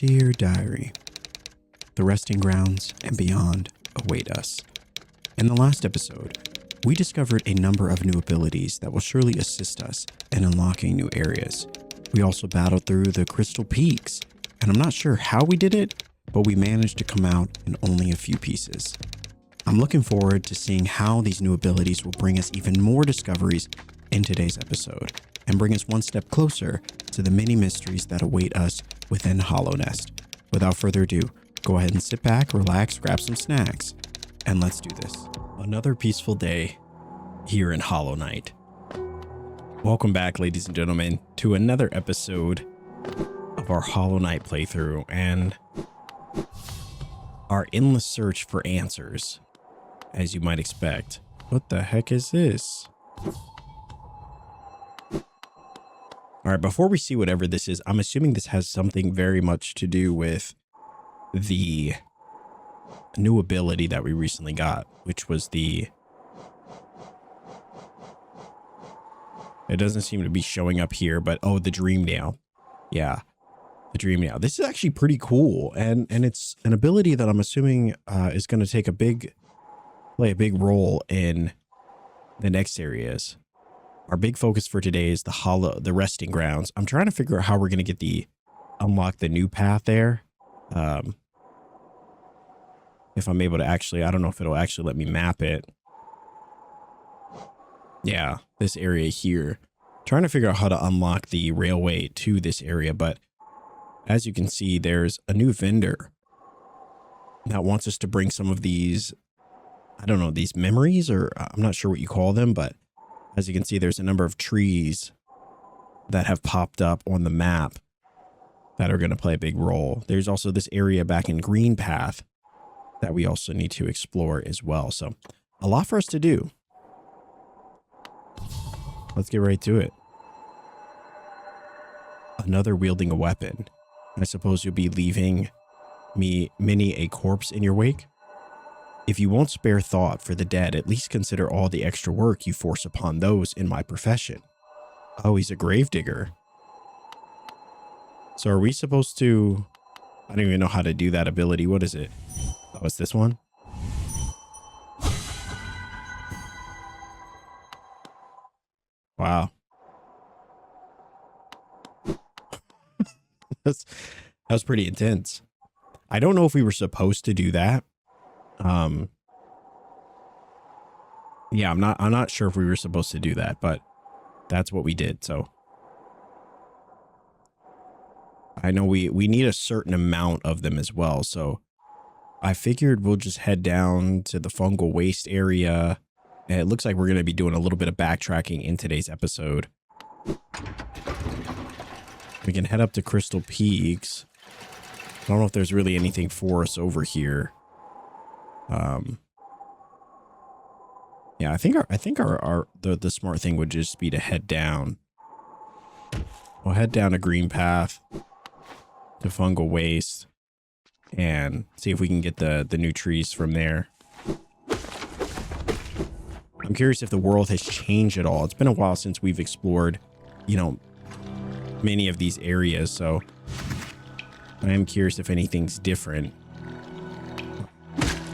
Dear Diary, the resting grounds and beyond await us. In the last episode, we discovered a number of new abilities that will surely assist us in unlocking new areas. We also battled through the Crystal Peaks, and I'm not sure how we did it, but we managed to come out in only a few pieces. I'm looking forward to seeing how these new abilities will bring us even more discoveries in today's episode, and bring us one step closer to the many mysteries that await us within Hallownest. Without further ado, go ahead and sit back, relax, grab some snacks, and let's do this. Another peaceful day here in Hollow Knight. Welcome back, ladies and gentlemen, to another episode of our Hollow Knight playthrough and our endless search for answers, as you might expect. What the heck is this? All right, before we see whatever this is, I'm assuming this has something very much to do with the new ability that we recently got, which was the... It doesn't seem to be showing up here, but oh, the Dream Nail. Yeah, the Dream Nail. This is actually pretty cool, and it's an ability that I'm assuming is going to take play a big role in the next areas. Our big focus for today is the resting grounds. I'm trying to figure out how we're going to unlock the new path there. If I'm able to actually, I don't know if it'll actually let me map it. Yeah, this area here. Trying to figure out how to unlock the railway to this area, but as you can see, there's a new vendor that wants us to bring some of these, I don't know, these memories, or I'm not sure what you call them, but as you can see, there's a number of trees that have popped up on the map that are going to play a big role. There's also this area back in Green Path that we also need to explore as well. So a lot for us to do. Let's get right to it. Another wielding a weapon. I suppose you'll be leaving many a corpse in your wake. If you won't spare thought for the dead, at least consider all the extra work you force upon those in my profession. Oh, he's a gravedigger. So are we supposed to... I don't even know how to do that ability. What is it? Oh, it's this one? Wow. that was pretty intense. I don't know if we were supposed to do that. Yeah, I'm not sure if we were supposed to do that, but that's what we did. So I know we need a certain amount of them as well. So I figured we'll just head down to the fungal waste area. And it looks like we're going to be doing a little bit of backtracking in today's episode. We can head up to Crystal Peaks. I don't know if there's really anything for us over here. Yeah, I think the smart thing would just be to head down. We'll head down a Green Path to Fungal Waste and see if we can get the new trees from there. I'm curious if the world has changed at all. It's been a while since we've explored, many of these areas, so I am curious if anything's different.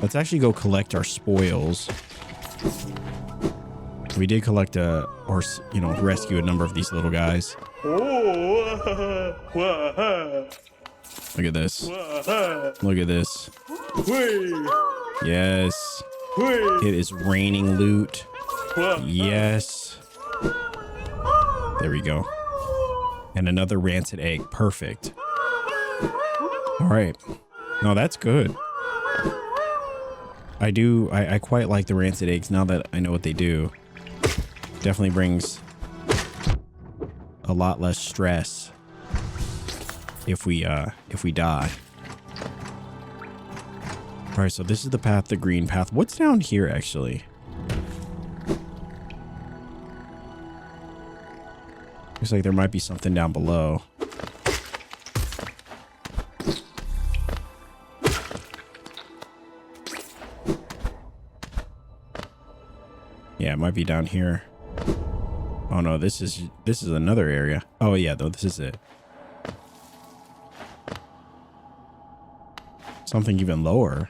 Let's actually go collect our spoils. We did collect rescue a number of these little guys. Look at this. Look at this. Yes. It is raining loot. Yes. There we go. And another rancid egg. Perfect. All right. No, that's good. I quite like the rancid eggs now that I know what they do. Definitely brings a lot less stress if we die. All right, so this is the path, the Green Path. What's down here actually? Looks like there might be something down below. Yeah, it might be down here. Oh no, this is another area. Oh yeah, though, this is it. Something even lower.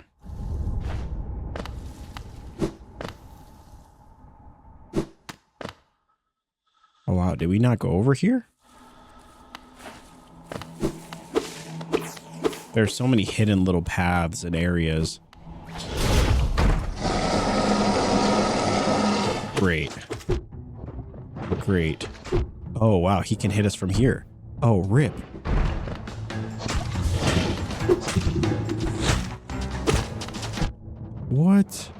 Oh, wow. Did we not go over here? There's so many hidden little paths and areas. Great. Great. Oh, wow. He can hit us from here. Oh, rip. What?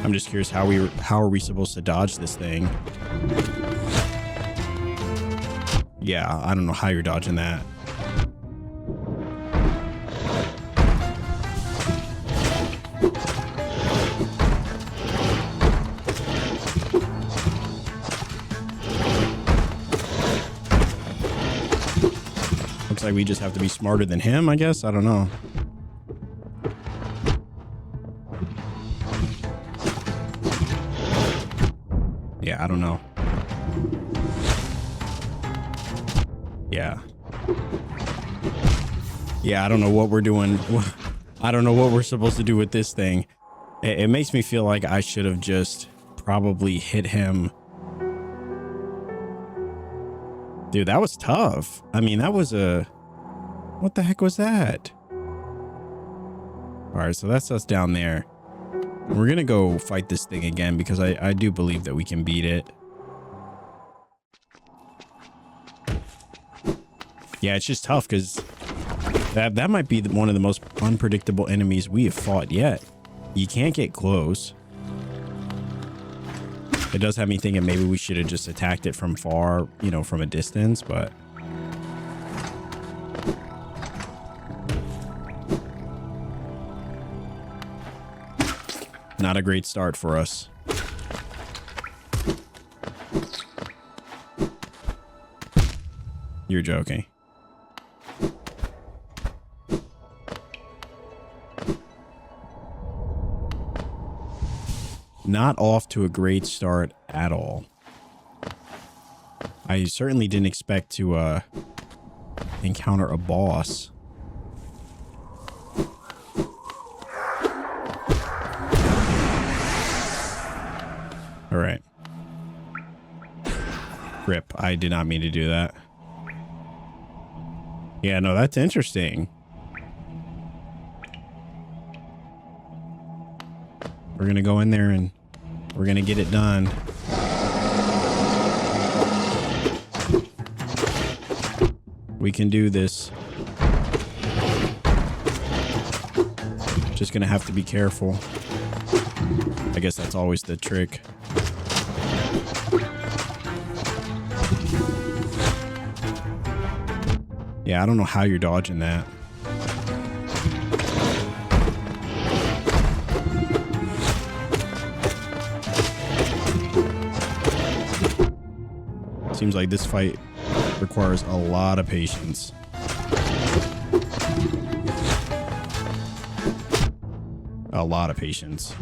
I'm just curious how are we supposed to dodge this thing? Yeah, I don't know how you're dodging that. Looks like we just have to be smarter than him, I guess. I don't know. Yeah, I don't know. Yeah. Yeah, I don't know what we're doing. I don't know what we're supposed to do with this thing. It makes me feel like I should have just probably hit him. Dude, that was tough. I mean, that was a... What the heck was that? All right, so that's us down there. We're going to go fight this thing again because I do believe that we can beat it. Yeah, it's just tough because that might be one of the most unpredictable enemies we have fought yet. You can't get close. It does have me thinking maybe we should have just attacked it from far, you know, from a distance, but... Not a great start for us. You're joking. Not off to a great start at all. I certainly didn't expect to encounter a boss. All right. Rip. I did not mean to do that. Yeah, no, that's interesting. We're going to go in there and we're going to get it done. We can do this. Just going to have to be careful. I guess that's always the trick. Yeah, I don't know how you're dodging that. Seems like this fight requires a lot of patience. A lot of patience.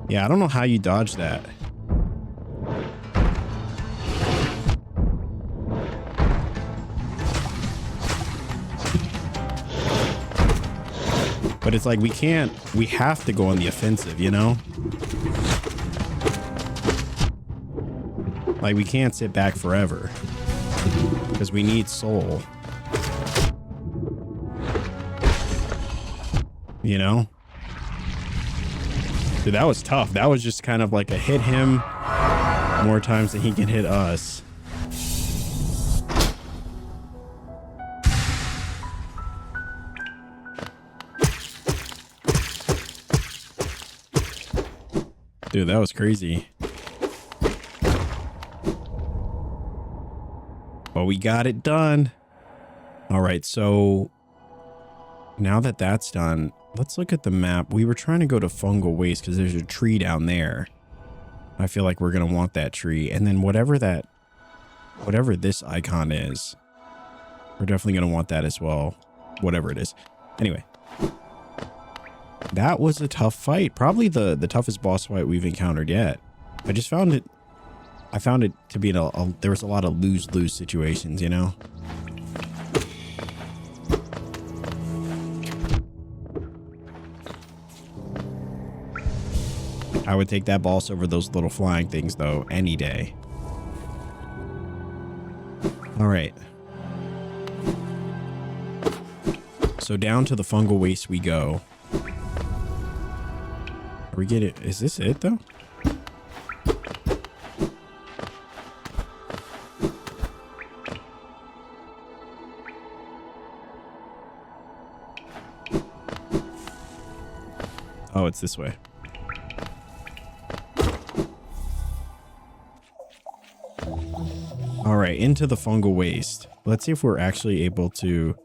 Yeah, I don't know how you dodge that. But it's like we have to go on the offensive, you know? Like we can't sit back forever because we need soul. You know? Dude, that was tough. That was just kind of like a hit him more times than he can hit us. Dude, that was crazy. But we got it done. All right, so now that that's done, let's look at the map. We were trying to go to Fungal Waste because there's a tree down there. I feel like we're going to want that tree. And then whatever this icon is, we're definitely going to want that as well. Whatever it is. Anyway. That was a tough fight. Probably the toughest boss fight we've encountered yet. I found it to be there was a lot of lose-lose situations, you know? I would take that boss over those little flying things, though, any day. All right. So down to the fungal waste we go. Are we get it? Is this it, though? Oh, it's this way. All right, into the fungal waste. Let's see if we're actually able to...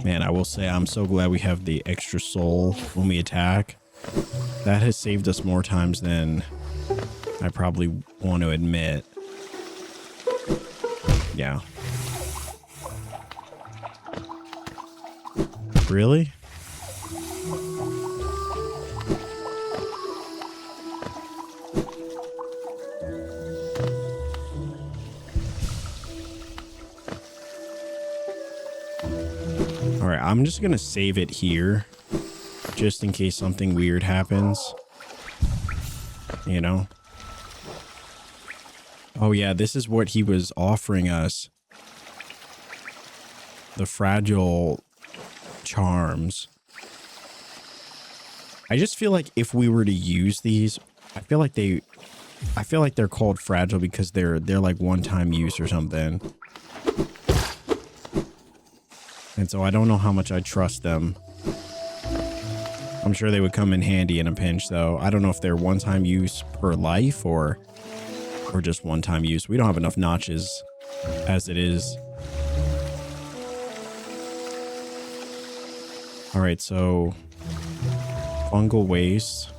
Man, I will say I'm so glad we have the extra soul when we attack. That has saved us more times than I probably want to admit. Yeah. Really? All right, I'm just gonna save it here just in case something weird happens, you know? Oh yeah, this is what he was offering us. The fragile charms. I just feel like if we were to use these, I feel like they're called fragile because they're like one-time use or something. And so I don't know how much I trust them. I'm sure they would come in handy in a pinch, though. I don't know if they're one-time use per life or just one-time use. We don't have enough notches as it is. All right, so fungal waste.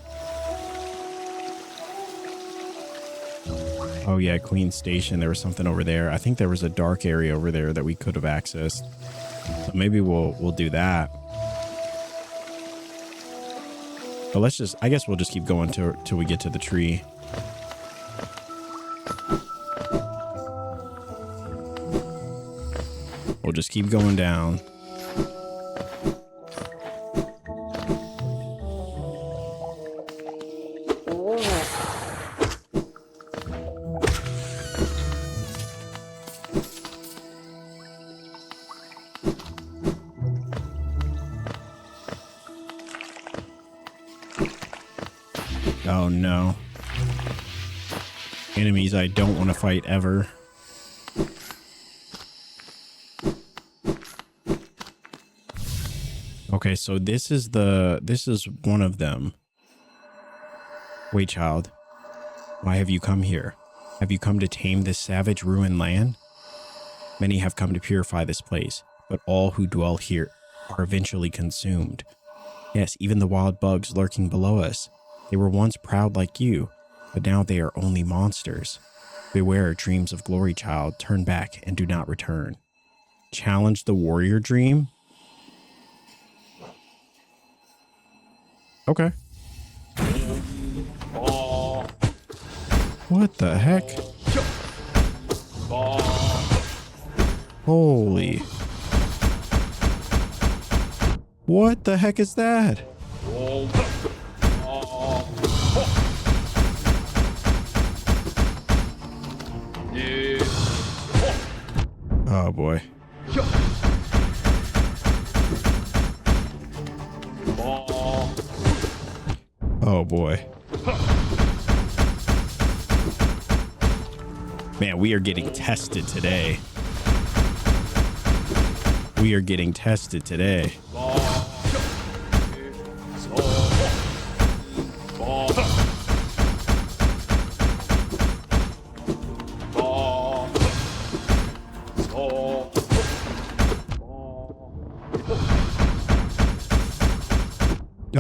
Oh yeah, Queen Station. There was something over there. I think there was a dark area over there that we could have accessed. So maybe we'll do that. But I guess we'll just keep going till we get to the tree. We'll just keep going down. Oh no. Enemies I don't want to fight ever. Okay, so this is one of them. Wait, child. Why have you come here? Have you come to tame this savage ruined land? Many have come to purify this place, but all who dwell here are eventually consumed. Yes, even the wild bugs lurking below us. They were once proud like you, but now they are only monsters. Beware dreams of glory, child. Turn back and do not return. Challenge the warrior dream? Okay. What the heck? Holy. What the heck is that? Oh boy. Oh boy. Man, we are getting tested today. We are getting tested today.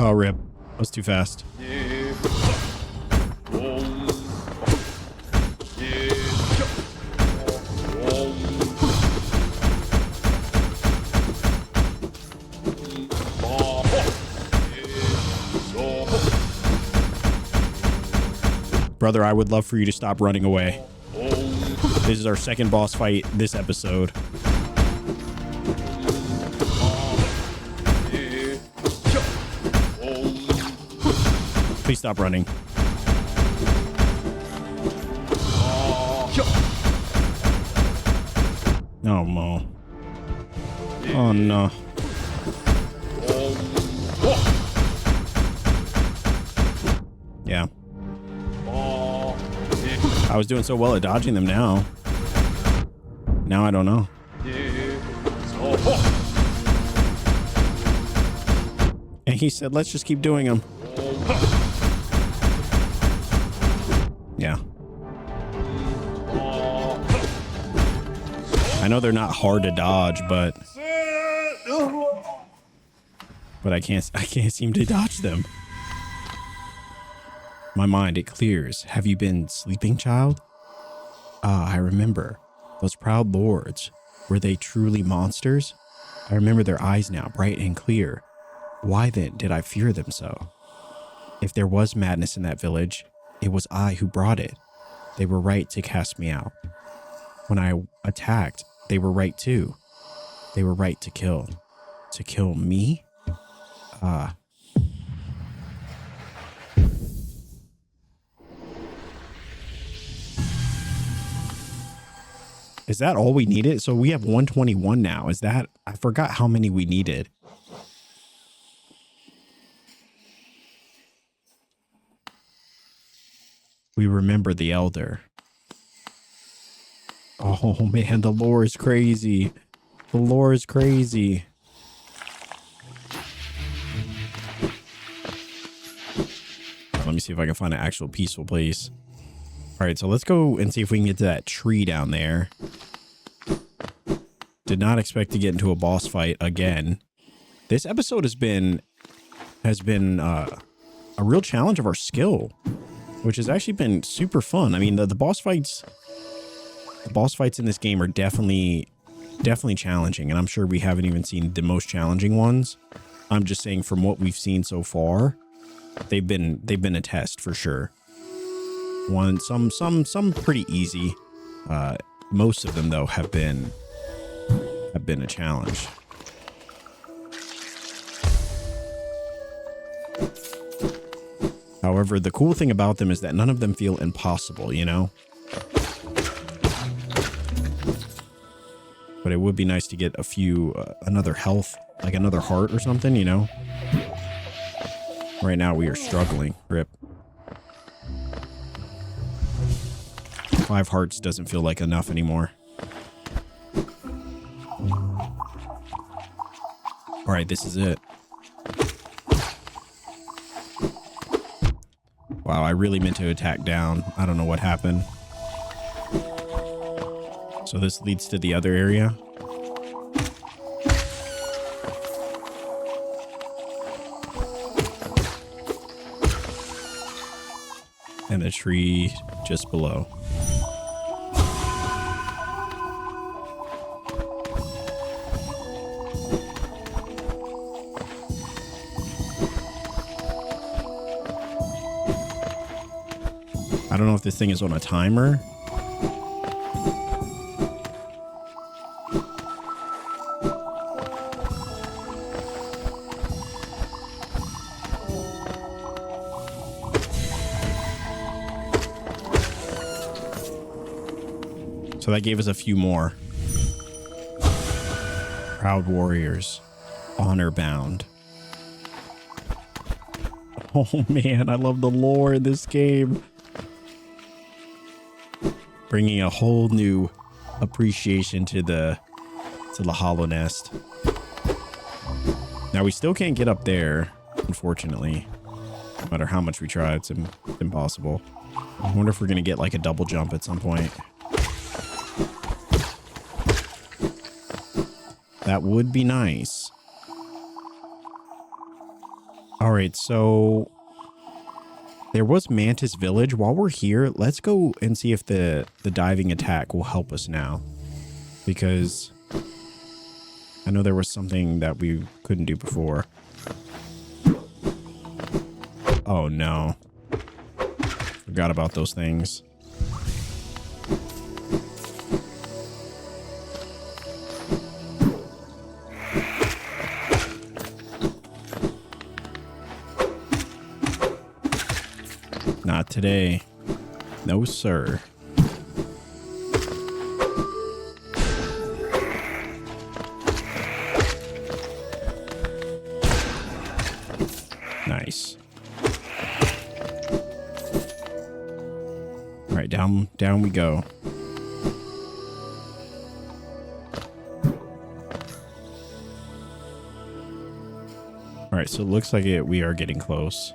Oh, rip. That was too fast. Brother, I would love for you to stop running away. This is our second boss fight this episode. Please stop running. Oh, Mo. Oh, no. Yeah. I was doing so well at dodging them now. Now I don't know. And he said, let's just keep doing them. Yeah. I know they're not hard to dodge, but I can't seem to dodge them. My mind, it clears. Have you been sleeping, child? Ah, I remember. Those proud lords. Were they truly monsters? I remember their eyes now, bright and clear. Why then did I fear them so? If there was madness in that village, it was I who brought it. They were right to cast me out. When I attacked, they were right too. They were right to kill. To kill me? Ah. Is that all we needed? So we have 121 now. Is that... I forgot how many we needed. We remember the elder. Oh man, the lore is crazy. The lore is crazy. Let me see if I can find an actual peaceful place. All right, so let's go and see if we can get to that tree down there. Did not expect to get into a boss fight again. This episode has been a real challenge of our skill, which has actually been super fun. I mean, the boss fights in this game are definitely challenging, and I'm sure we haven't even seen the most challenging ones. I'm just saying from what we've seen so far, they've been a test for sure. Some pretty easy. Most of them though have been a challenge. However, the cool thing about them is that none of them feel impossible, you know? But it would be nice to get a few, another health, like another heart or something, you know? Right now we are struggling. Rip. 5 hearts doesn't feel like enough anymore. All right, this is it. Wow, I really meant to attack down. I don't know what happened. So this leads to the other area. And the tree just below. I don't know if this thing is on a timer. So that gave us a few more. Proud warriors, honor bound. Oh man, I love the lore in this game. Bringing a whole new appreciation to the Hallownest. Now we still can't get up there, unfortunately. No matter how much we try, it's impossible. I wonder if we're gonna get like a double jump at some point. That would be nice. All right, so there was Mantis Village. While we're here, let's go and see if the diving attack will help us now. Because I know there was something that we couldn't do before. Oh no. For forgot about those things. Not today. No, sir. Nice. All right, down we go. All right, so it looks like we are getting close.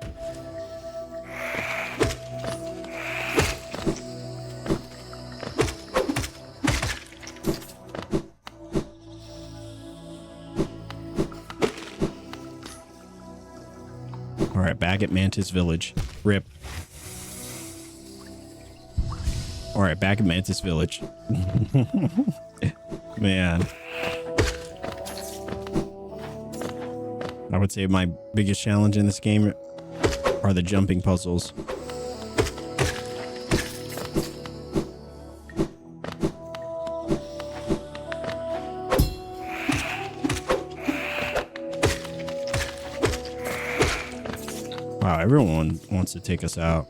All right, back at Mantis Village. Rip. All right, back at Mantis Village. Man. I would say my biggest challenge in this game are the jumping puzzles. Wow, everyone wants to take us out.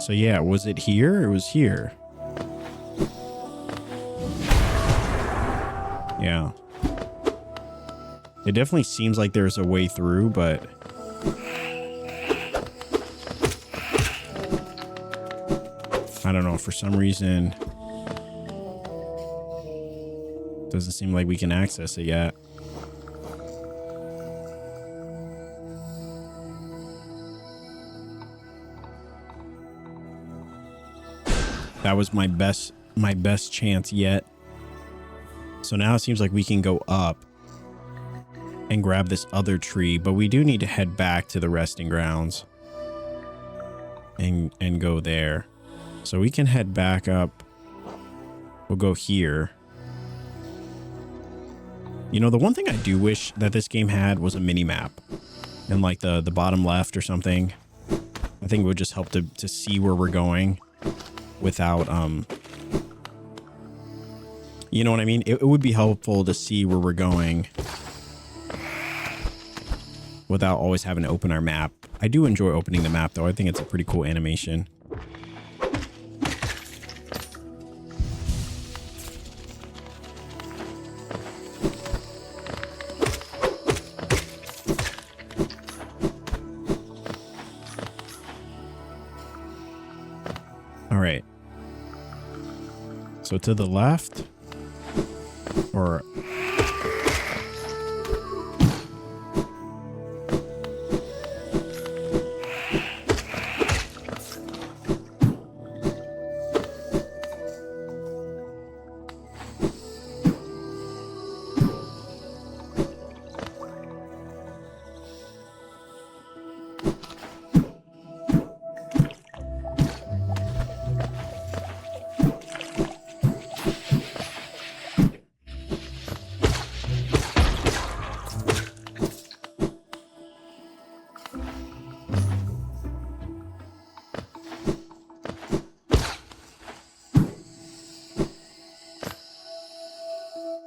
So yeah, was it here? It was here. Yeah. It definitely seems like there's a way through, but I don't know, for some reason doesn't seem like we can access it yet. That was my best chance yet. So now it seems like we can go up and grab this other tree, but we do need to head back to the resting grounds and go there. So we can head back up. We'll go here. You know, the one thing I do wish that this game had was a mini map in like the bottom left or something. I think it would just help to see where we're going without you know what I mean? It would be helpful to see where we're going without always having to open our map. I do enjoy opening the map though. I think it's a pretty cool animation. All right. So to the left or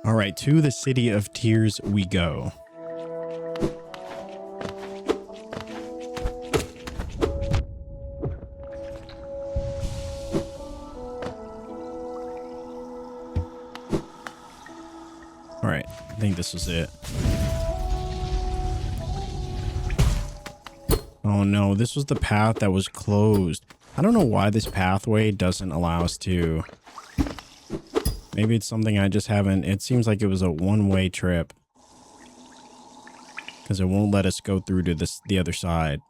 all right, to the City of Tears we go. All right, I think this was it. Oh no, this was the path that was closed. I don't know why this pathway doesn't allow us to. Maybe it's something I just haven't. It seems like it was a one-way trip because it won't let us go through to the other side.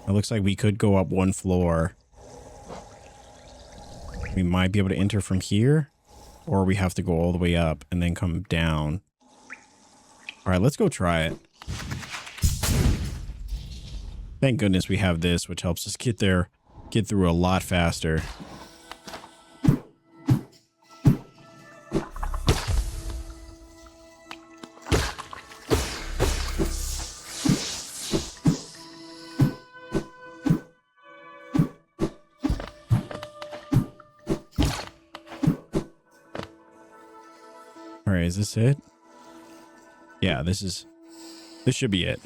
It looks like we could go up one floor. We might be able to enter from here, or we have to go all the way up and then come down. All right, let's go try it. Thank goodness we have this, which helps us get through a lot faster. right, is this it? Yeah, this should be it.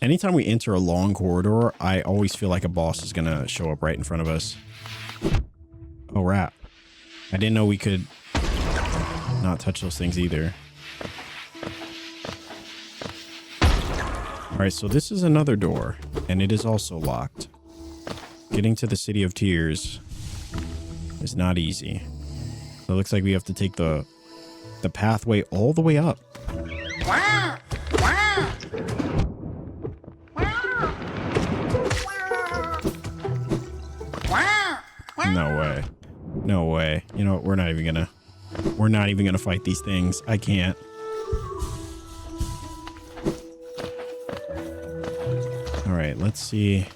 Anytime we enter a long corridor, I always feel like a boss is gonna show up right in front of us. Oh, rat. I didn't know we could not touch those things either. All right, so this is another door, and it is also locked. Getting to the City of Tears is not easy. So it looks like we have to take the pathway all the way up. No way. No way. You know what? We're not even gonna fight these things. I can't. All right, let's see.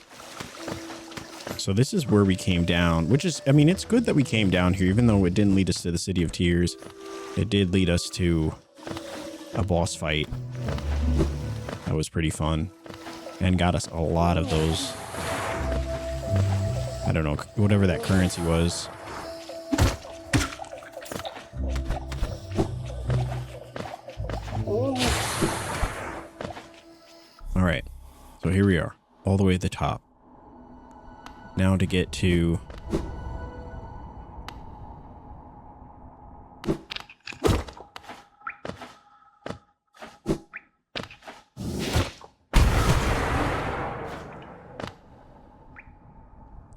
So this is where we came down, which is, I mean, it's good that we came down here, even though it didn't lead us to the City of Tears. It did lead us to a boss fight. That was pretty fun and got us a lot of those, I don't know, whatever that currency was. All right, so here we are, all the way at the top. Now to get to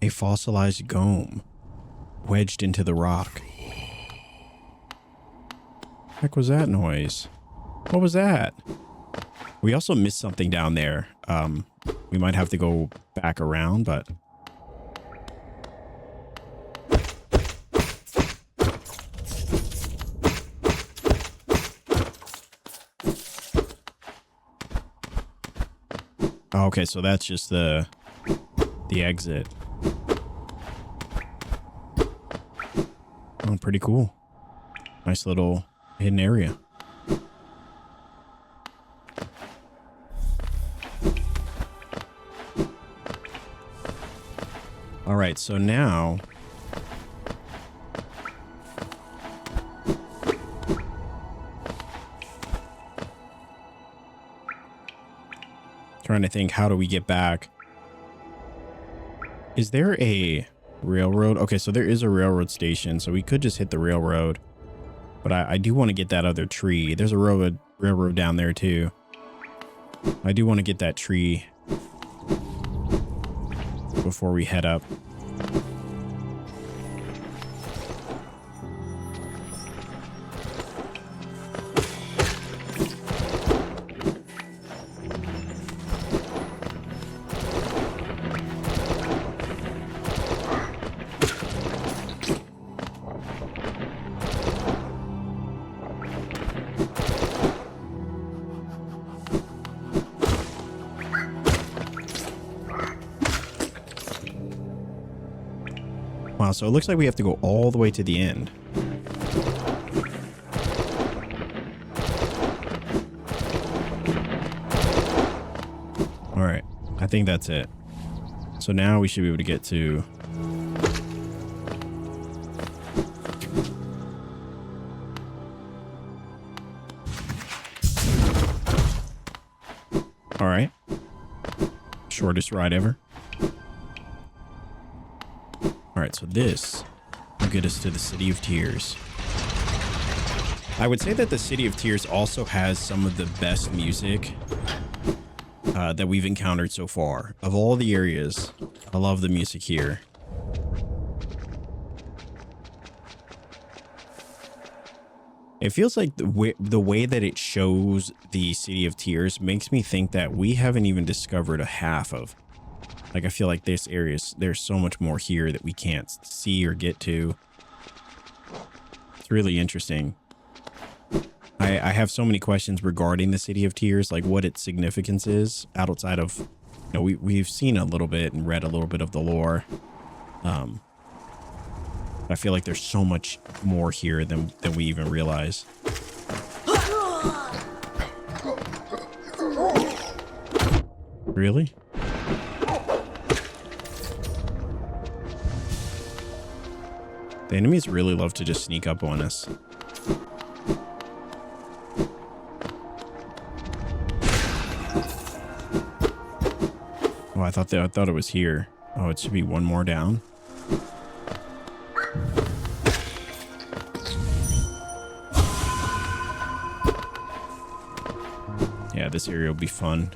a fossilized gome wedged into the rock. Heck was that noise? What was that? We also missed something down there. We might have to go back around, but oh, okay, so that's just the exit. Oh, pretty cool. Nice little hidden area. All right, so now trying to think, how do we get back? Is there a railroad? Okay, so there is a railroad station, so we could just hit the railroad. But I do want to get that other tree. There's a railroad down there too. I do want to get that tree before we head up. Wow, so it looks like we have to go all the way to the end. All right, I think that's it. So now we should be able to get to... All right. Shortest ride ever. Alright, so this will get us to the City of Tears. I would say that the City of Tears also has some of the best music that we've encountered so far. Of all the areas, I love the music here. It feels like the way that it shows the City of Tears makes me think that we haven't even discovered a half of. Like, I feel like this area, there's so much more here that we can't see or get to. It's really interesting. I have so many questions regarding the City of Tears, like what its significance is outside of, you know, we've seen a little bit and read a little bit of the lore. I feel like there's so much more here than we even realize. Really? I The enemies really love to just sneak up on us. Oh, I thought it was here. Oh, it should be one more down. Yeah, this area will be fun.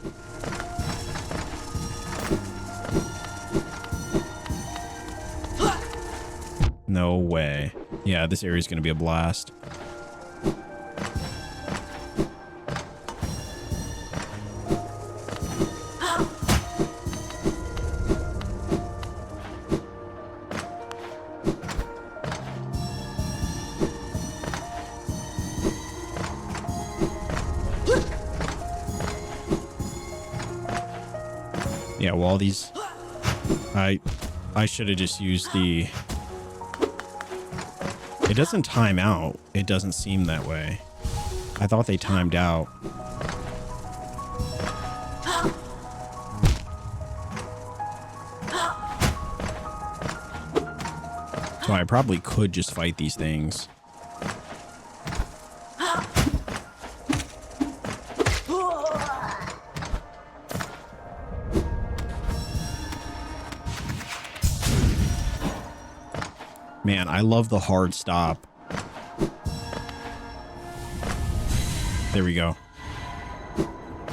No way. Yeah, this area is going to be a blast. Yeah, well, all these... I should have just used the... It doesn't time out. It doesn't seem that way. I thought they timed out. So I probably could just fight these things. Man, I love the hard stop. There we go.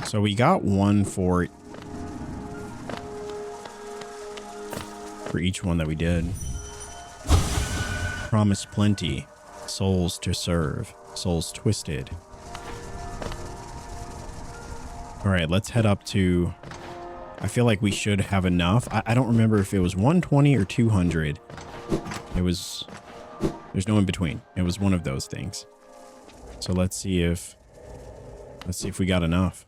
So we got one for each one that we did. Promise plenty. Souls to serve. Souls twisted. All right, let's head up to... I feel like we should have enough. I don't remember if it was 120 or 200. It was... There's no in between. It was one of those things. So let's see if we got enough.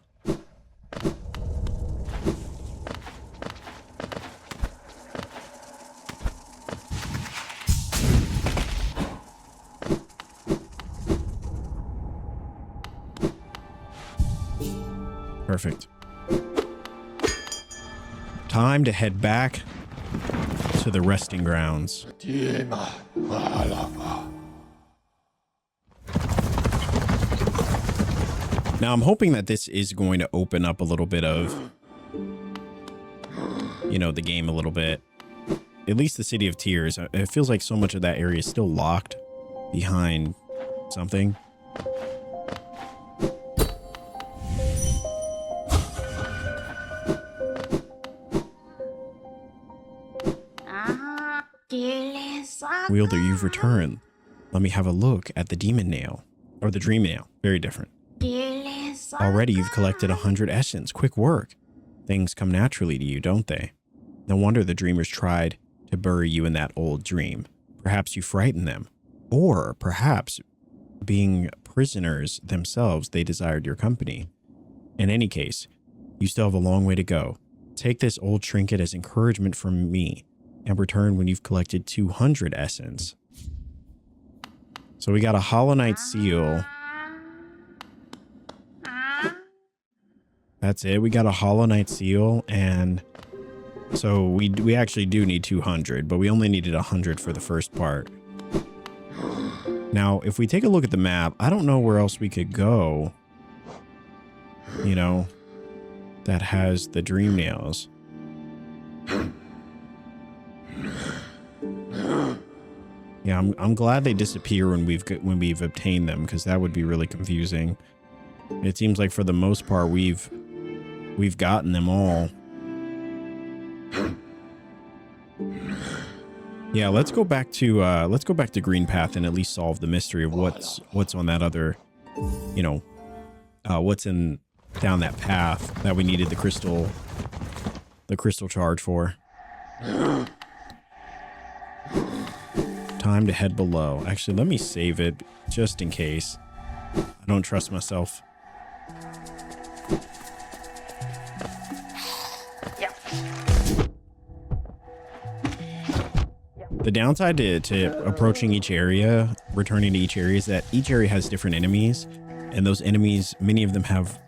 Perfect. Time to head back to the resting grounds. Now I'm hoping that this is going to open up a little bit of, you know, the game a little bit. At least the City of Tears. It feels like so much of that area is still locked behind something. Wielder, you've returned. Let me have a look at the demon nail. Or the dream nail. Very different. Already you've collected 100 essence. Quick work. Things come naturally to you, don't they? No wonder the dreamers tried to bury you in that old dream. Perhaps you frightened them. Or perhaps, being prisoners themselves, they desired your company. In any case, you still have a long way to go. Take this old trinket as encouragement from me, and return when you've collected 200 essence. So we got a Hollow Knight seal. That's it. We got a Hollow Knight seal, and so we actually do need 200, but we only needed 100 for the first part. Now, if we take a look at the map, I don't know where else we could go, you know, that has the dream nails. Yeah, I'm glad they disappear when we've obtained them, because that would be really confusing. It seems like for the most part we've gotten them all. Yeah, let's go back to Green Path and at least solve the mystery of what's on that other, you know, what's down that path that we needed the crystal charge for. Time to head below. Actually, let me save it just in case. I don't trust myself. The downside to approaching each area, returning to each area, is that each area has different enemies, and those enemies, many of them have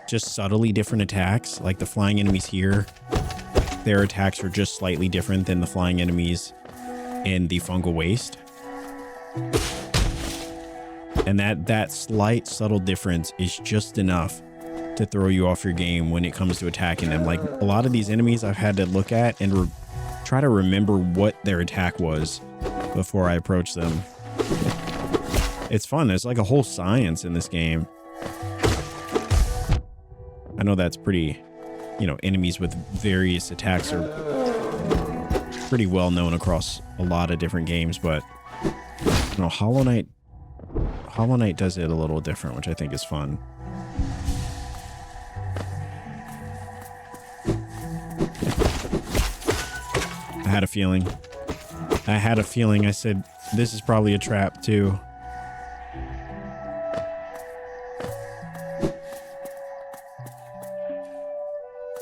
just subtly different attacks. Like the flying enemies here, their attacks are just slightly different than the flying enemies in the Fungal Waste. And that slight subtle difference is just enough to throw you off your game when it comes to attacking them. Like a lot of these enemies I've had to look at and try to remember what their attack was before I approach them. It's fun. There's like a whole science in this game. I know that's pretty, you know, enemies with various attacks are pretty well known across a lot of different games, but you know, Hollow Knight does it a little different, which I think is fun. I had a feeling. I said, this is probably a trap too.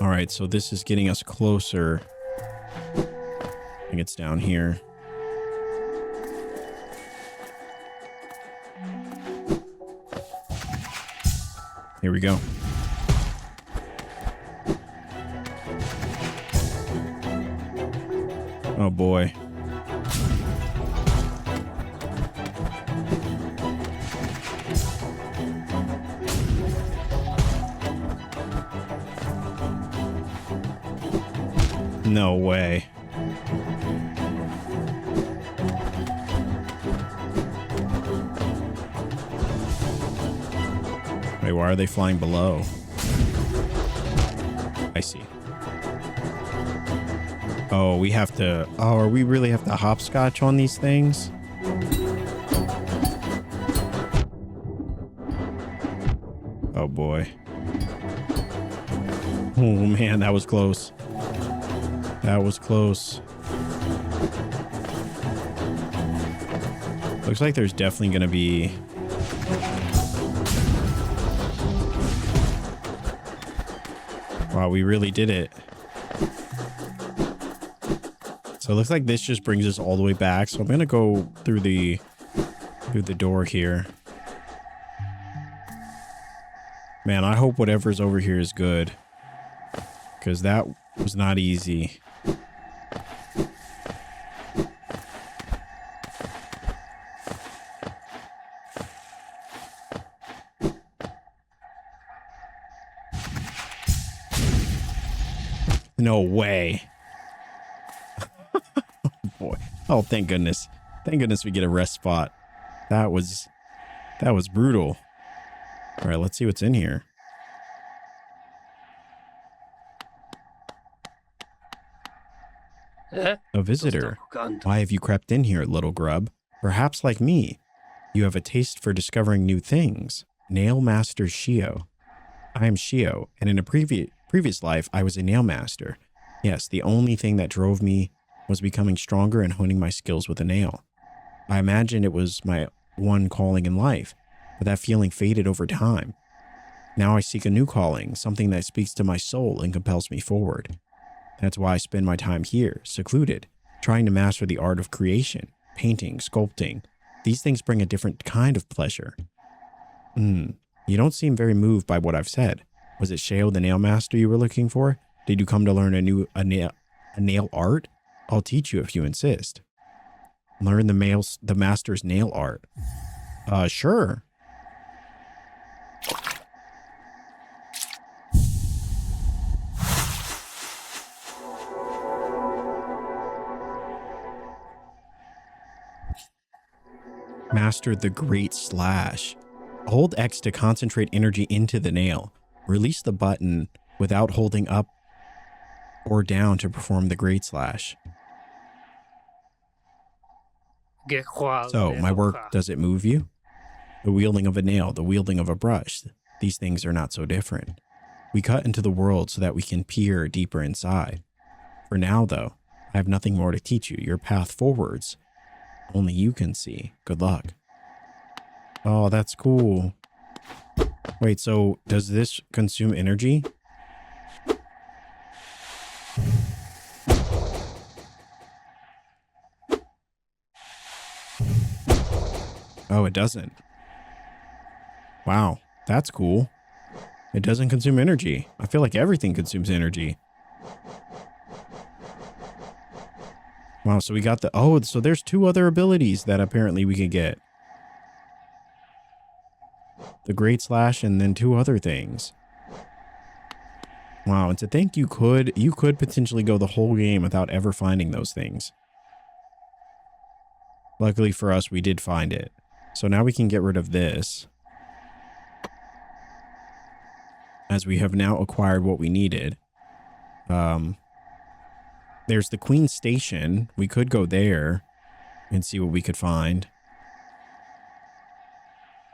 All right, so this is getting us closer. I think it's down here. Here we go. Oh boy. No way. Wait, why are they flying below? I see. Oh, we have to... Oh, we really have to hopscotch on these things? Oh, boy. Oh, man, that was close. That was close. Looks like there's definitely going to be... Wow, we really did it. So it looks like this just brings us all the way back. So I'm going to go through the door here. Man, I hope whatever's over here is good, because that was not easy. No way. Oh boy. Oh, thank goodness. Thank goodness we get a rest spot. That was brutal. All right, let's see what's in here. A visitor. Why have you crept in here, little grub? Perhaps like me, you have a taste for discovering new things. Nail Master Shio. I am Shio, and in a previous life, I was a nail master. Yes, the only thing that drove me was becoming stronger and honing my skills with a nail. I imagined it was my one calling in life, but that feeling faded over time. Now I seek a new calling, something that speaks to my soul and compels me forward. That's why I spend my time here, secluded, trying to master the art of creation, painting, sculpting. These things bring a different kind of pleasure. You don't seem very moved by what I've said. Was it Sheo the nail master you were looking for? Did you come to learn a nail art? I'll teach you if you insist. Learn the master's nail art. Sure. Master the Great Slash. Hold X to concentrate energy into the nail. Release the button without holding up or down to perform the Great Slash. So, my work, does it move you? The wielding of a nail, the wielding of a brush, these things are not so different. We cut into the world so that we can peer deeper inside. For now, though, I have nothing more to teach you. Your path forwards, only you can see. Good luck. Oh, that's cool. Wait, so does this consume energy? Oh, it doesn't. Wow, that's cool. It doesn't consume energy. I feel like everything consumes energy. Wow, so we got the... Oh, so there's 2 other abilities that apparently we could get. The Great Slash and then 2 other things. Wow, and to think you could potentially go the whole game without ever finding those things. Luckily for us, we did find it. So now we can get rid of this. As we have now acquired what we needed. There's the Queen Station. We could go there and see what we could find.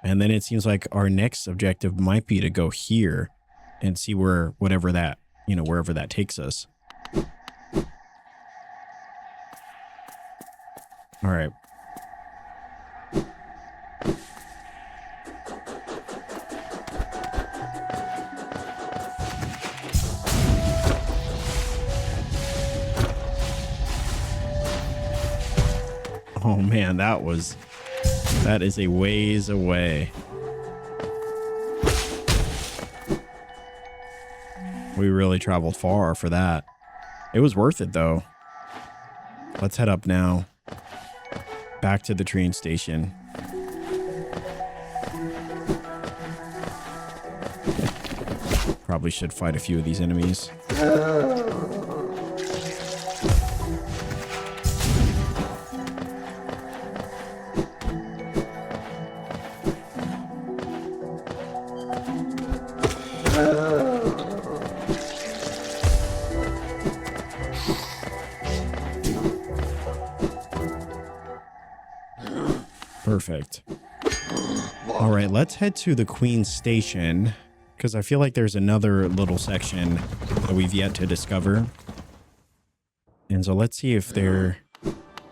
And then it seems like our next objective might be to go here and see where, whatever that, wherever that takes us. All right. Oh man, that is a ways away. We really traveled far for that. It was worth it though. Let's head up now. Back to the train station. Probably should fight a few of these enemies. Perfect. All right, let's head to the Queen's Station because I feel like there's another little section that we've yet to discover. And so let's see if there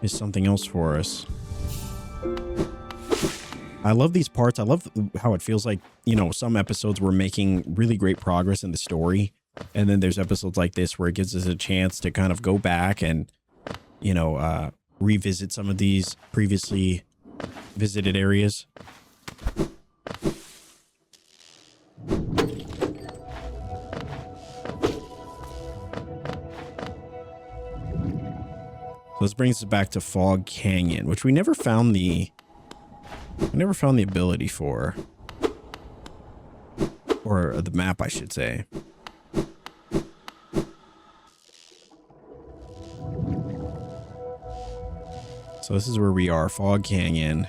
is something else for us. I love these parts. I love how it feels like, some episodes we're making really great progress in the story. And then there's episodes like this where it gives us a chance to kind of go back and, revisit some of these previously visited areas. So this brings us back to Fog Canyon, which we never found the ability for, or the map, I should say. So this is where we are, Fog Canyon.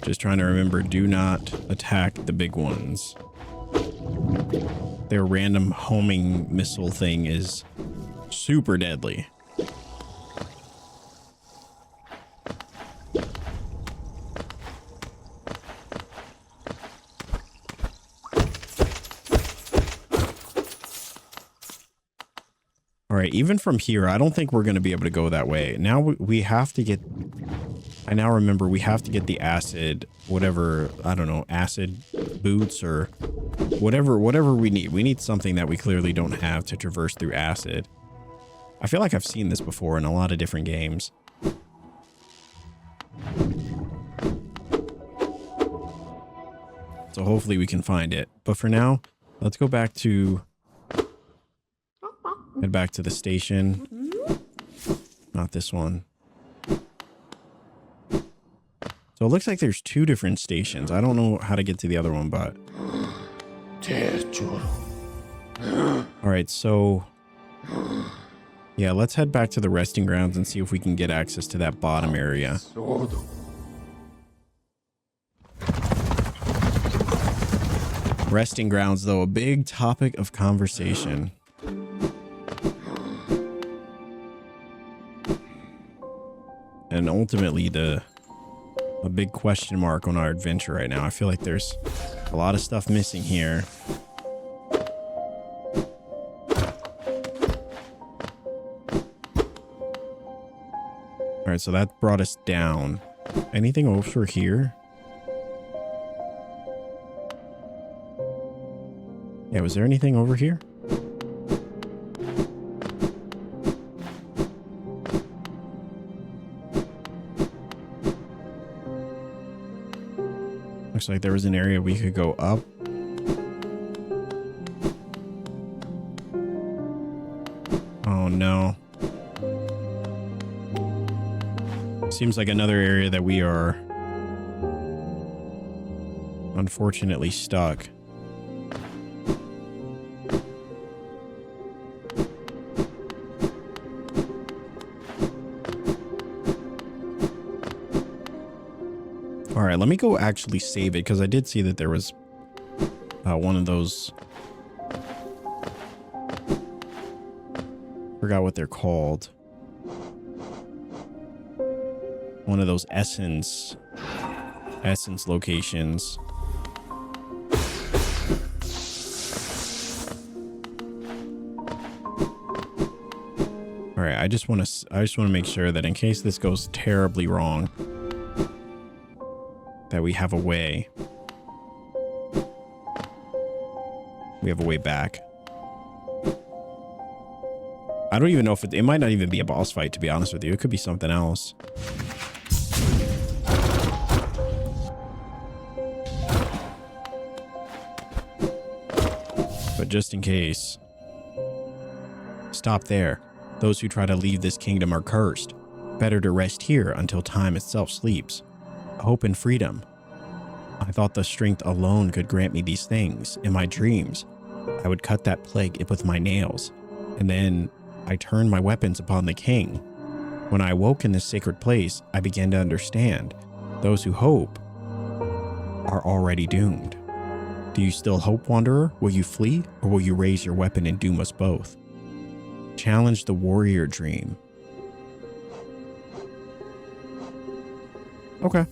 Just trying to remember, do not attack the big ones. Their random homing missile thing is super deadly. All right, even from here, I don't think we're going to be able to go that way. Now we have to get... I now remember we have to get the acid, whatever, I don't know, acid boots or whatever we need. We need something that we clearly don't have to traverse through acid. I feel like I've seen this before in a lot of different games. So hopefully we can find it. But for now, let's go back to... head back to the station. Not this one. So it looks like there's 2 different stations. I don't know how to get to the other one, but... Alright, so... yeah, let's head back to the resting grounds and see if we can get access to that bottom area. Resting grounds, though, a big topic of conversation. And ultimately, a big question mark on our adventure right now. I feel like there's a lot of stuff missing here. All right, so that brought us down. Anything over here? Yeah, was there anything over here? Looks like there was an area we could go up. Oh no. Seems like another area that we are unfortunately stuck. All right, let me go actually save it because I did see that there was one of those. Forgot what they're called. One of those essence locations. All right, I just want to make sure that in case this goes terribly wrong, that we have a way. We have a way back. I don't even know if it might not even be a boss fight, to be honest with you. It could be something else. But just in case. Stop there. Those who try to leave this kingdom are cursed. Better to rest here until time itself sleeps. Hope and freedom. I thought the strength alone could grant me these things. In my dreams, I would cut that plague with my nails, and then I turned my weapons upon the king. When I awoke in this sacred place, I began to understand. Those who hope are already doomed. Do you still hope, wanderer? Will you flee, or will you raise your weapon and doom us both? Challenge the warrior dream. Okay.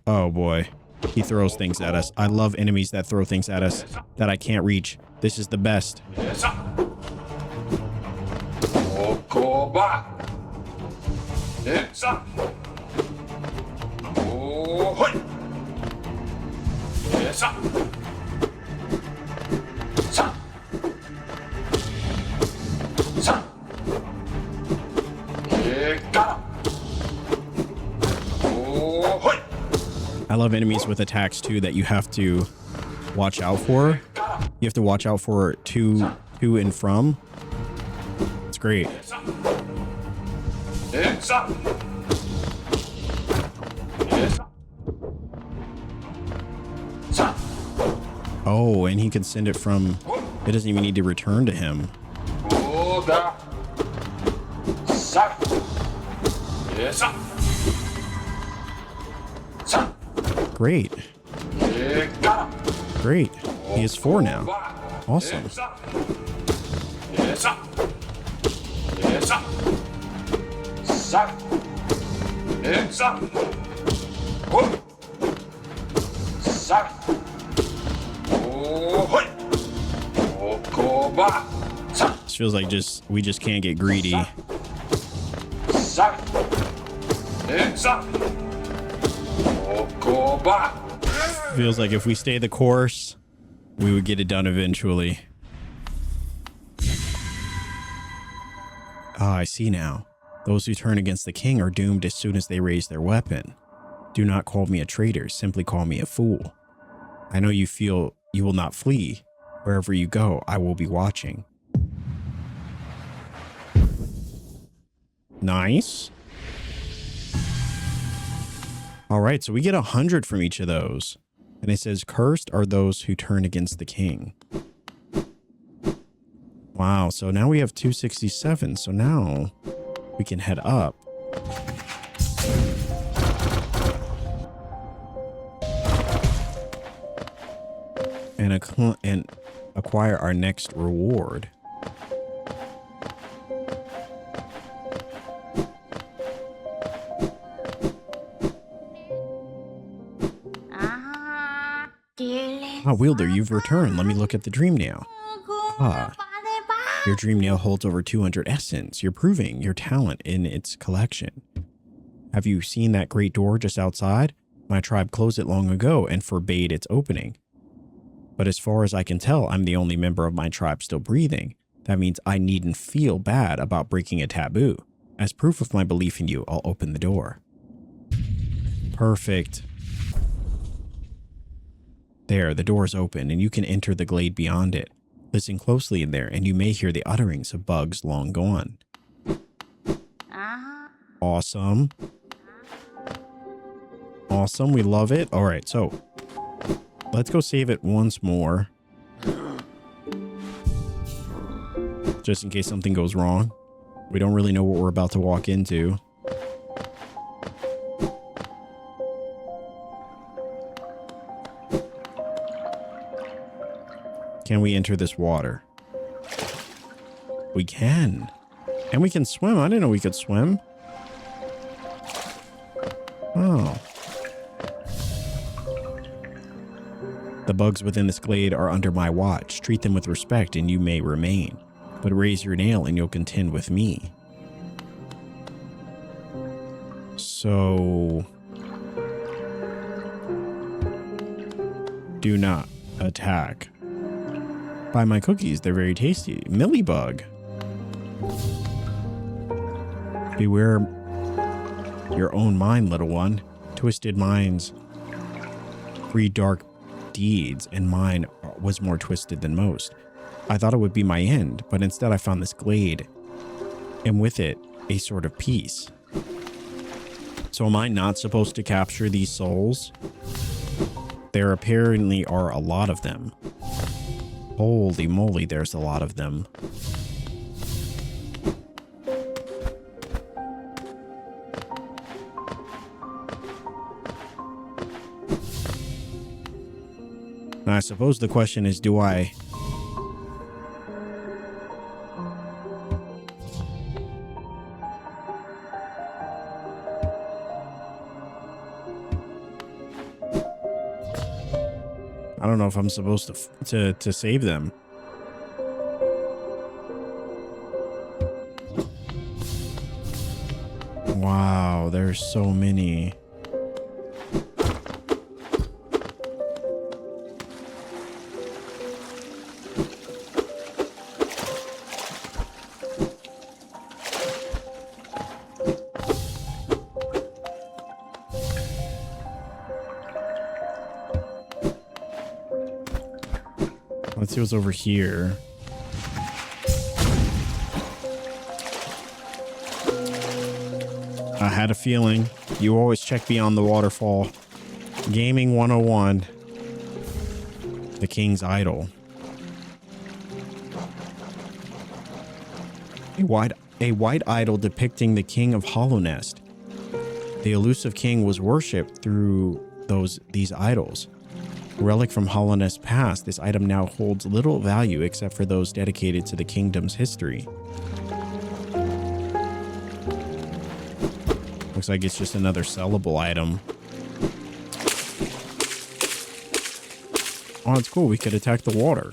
Oh boy. He throws things at us. I love enemies that throw things at us that I can't reach. This is the best. I love enemies with attacks too that you have to watch out for. You have to watch out for to and from. It's great. Oh, and he can send it from... It doesn't even need to return to him. Great. Great. He has 4 now. Awesome. This feels like we just can't get greedy. Feels like if we stay the course, we would get it done eventually. Ah, I see now. Those who turn against the king are doomed as soon as they raise their weapon. Do not call me a traitor, simply call me a fool. I know you feel you will not flee. Wherever you go, I will be watching. Nice. All right, so we get 100 from each of those. And it says, cursed are those who turn against the king. Wow, so now we have 267. So now we can head up. And acquire our next reward. Ah, Wielder, you've returned. Let me look at the dream nail. Ah, your dream nail holds over 200 essence. You're proving your talent in its collection. Have you seen that great door just outside? My tribe closed it long ago and forbade its opening. But as far as I can tell, I'm the only member of my tribe still breathing. That means I needn't feel bad about breaking a taboo. As proof of my belief in you, I'll open the door. Perfect. There, the door is open, and you can enter the glade beyond it. Listen closely in there, and you may hear the utterings of bugs long gone. Awesome. Awesome, we love it. All right, so let's go save it once more. Just in case something goes wrong. We don't really know what we're about to walk into. Can we enter this water? We can. And we can swim. I didn't know we could swim. Oh. The bugs within this glade are under my watch. Treat them with respect and you may remain. But raise your nail and you'll contend with me. So... do not attack. Buy my cookies, they're very tasty. Millibug. Beware your own mind, little one. Twisted minds breed dark deeds, and mine was more twisted than most. I thought it would be my end, but instead I found this glade, and with it, a sort of peace. So am I not supposed to capture these souls? There apparently are a lot of them. Holy moly, there's a lot of them. Now, I suppose the question is, do I... I don't know if I'm supposed to save them. Wow, there's so many. Let's see what's over here. I had a feeling. You always check beyond the waterfall. Gaming 101. The King's Idol. A white idol depicting the King of Hallownest. The elusive king was worshipped through these idols. Relic from Hallownest's past, this item now holds little value except for those dedicated to the kingdom's history. Looks like it's just another sellable item. Oh, it's cool. We could attack the water.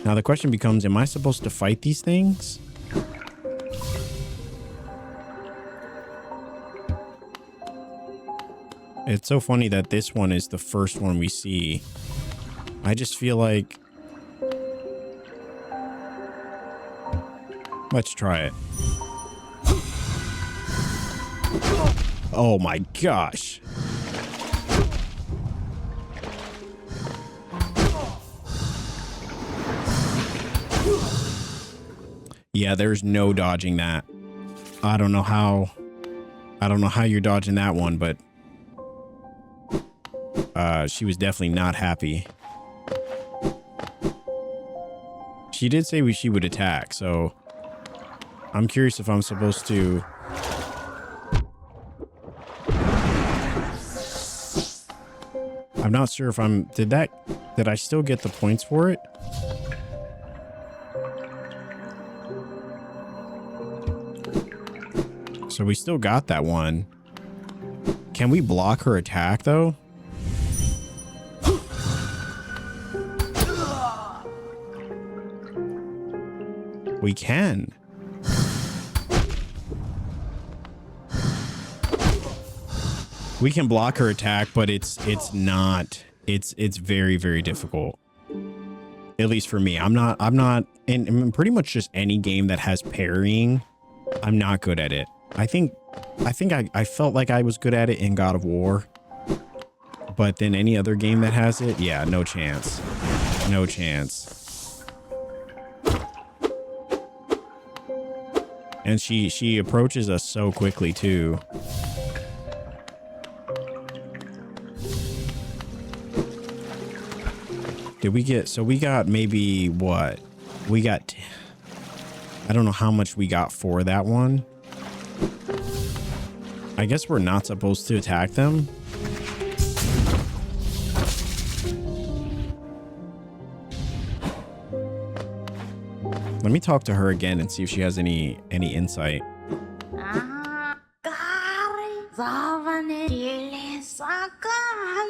Now the question becomes, am I supposed to fight these things? It's so funny that this one is the first one we see. I just feel like... let's try it. Oh my gosh. Yeah, there's no dodging that. I don't know how you're dodging that one, but she was definitely not happy. She did say she would attack, so I'm curious if I'm supposed to... I'm not sure if I'm... Did I still get the points for it? So we still got that one. Can we block her attack, though? We can. We can block her attack, but it's very, very difficult. At least for me. I'm not in pretty much just any game that has parrying, I'm not good at it. I think I felt like I was good at it in God of War. But then any other game that has it, yeah, no chance. No chance. And she approaches us so quickly too. Did we get, so we got maybe what? We got, I don't know how much we got for that one. I guess we're not supposed to attack them. Let me talk to her again and see if she has any insight.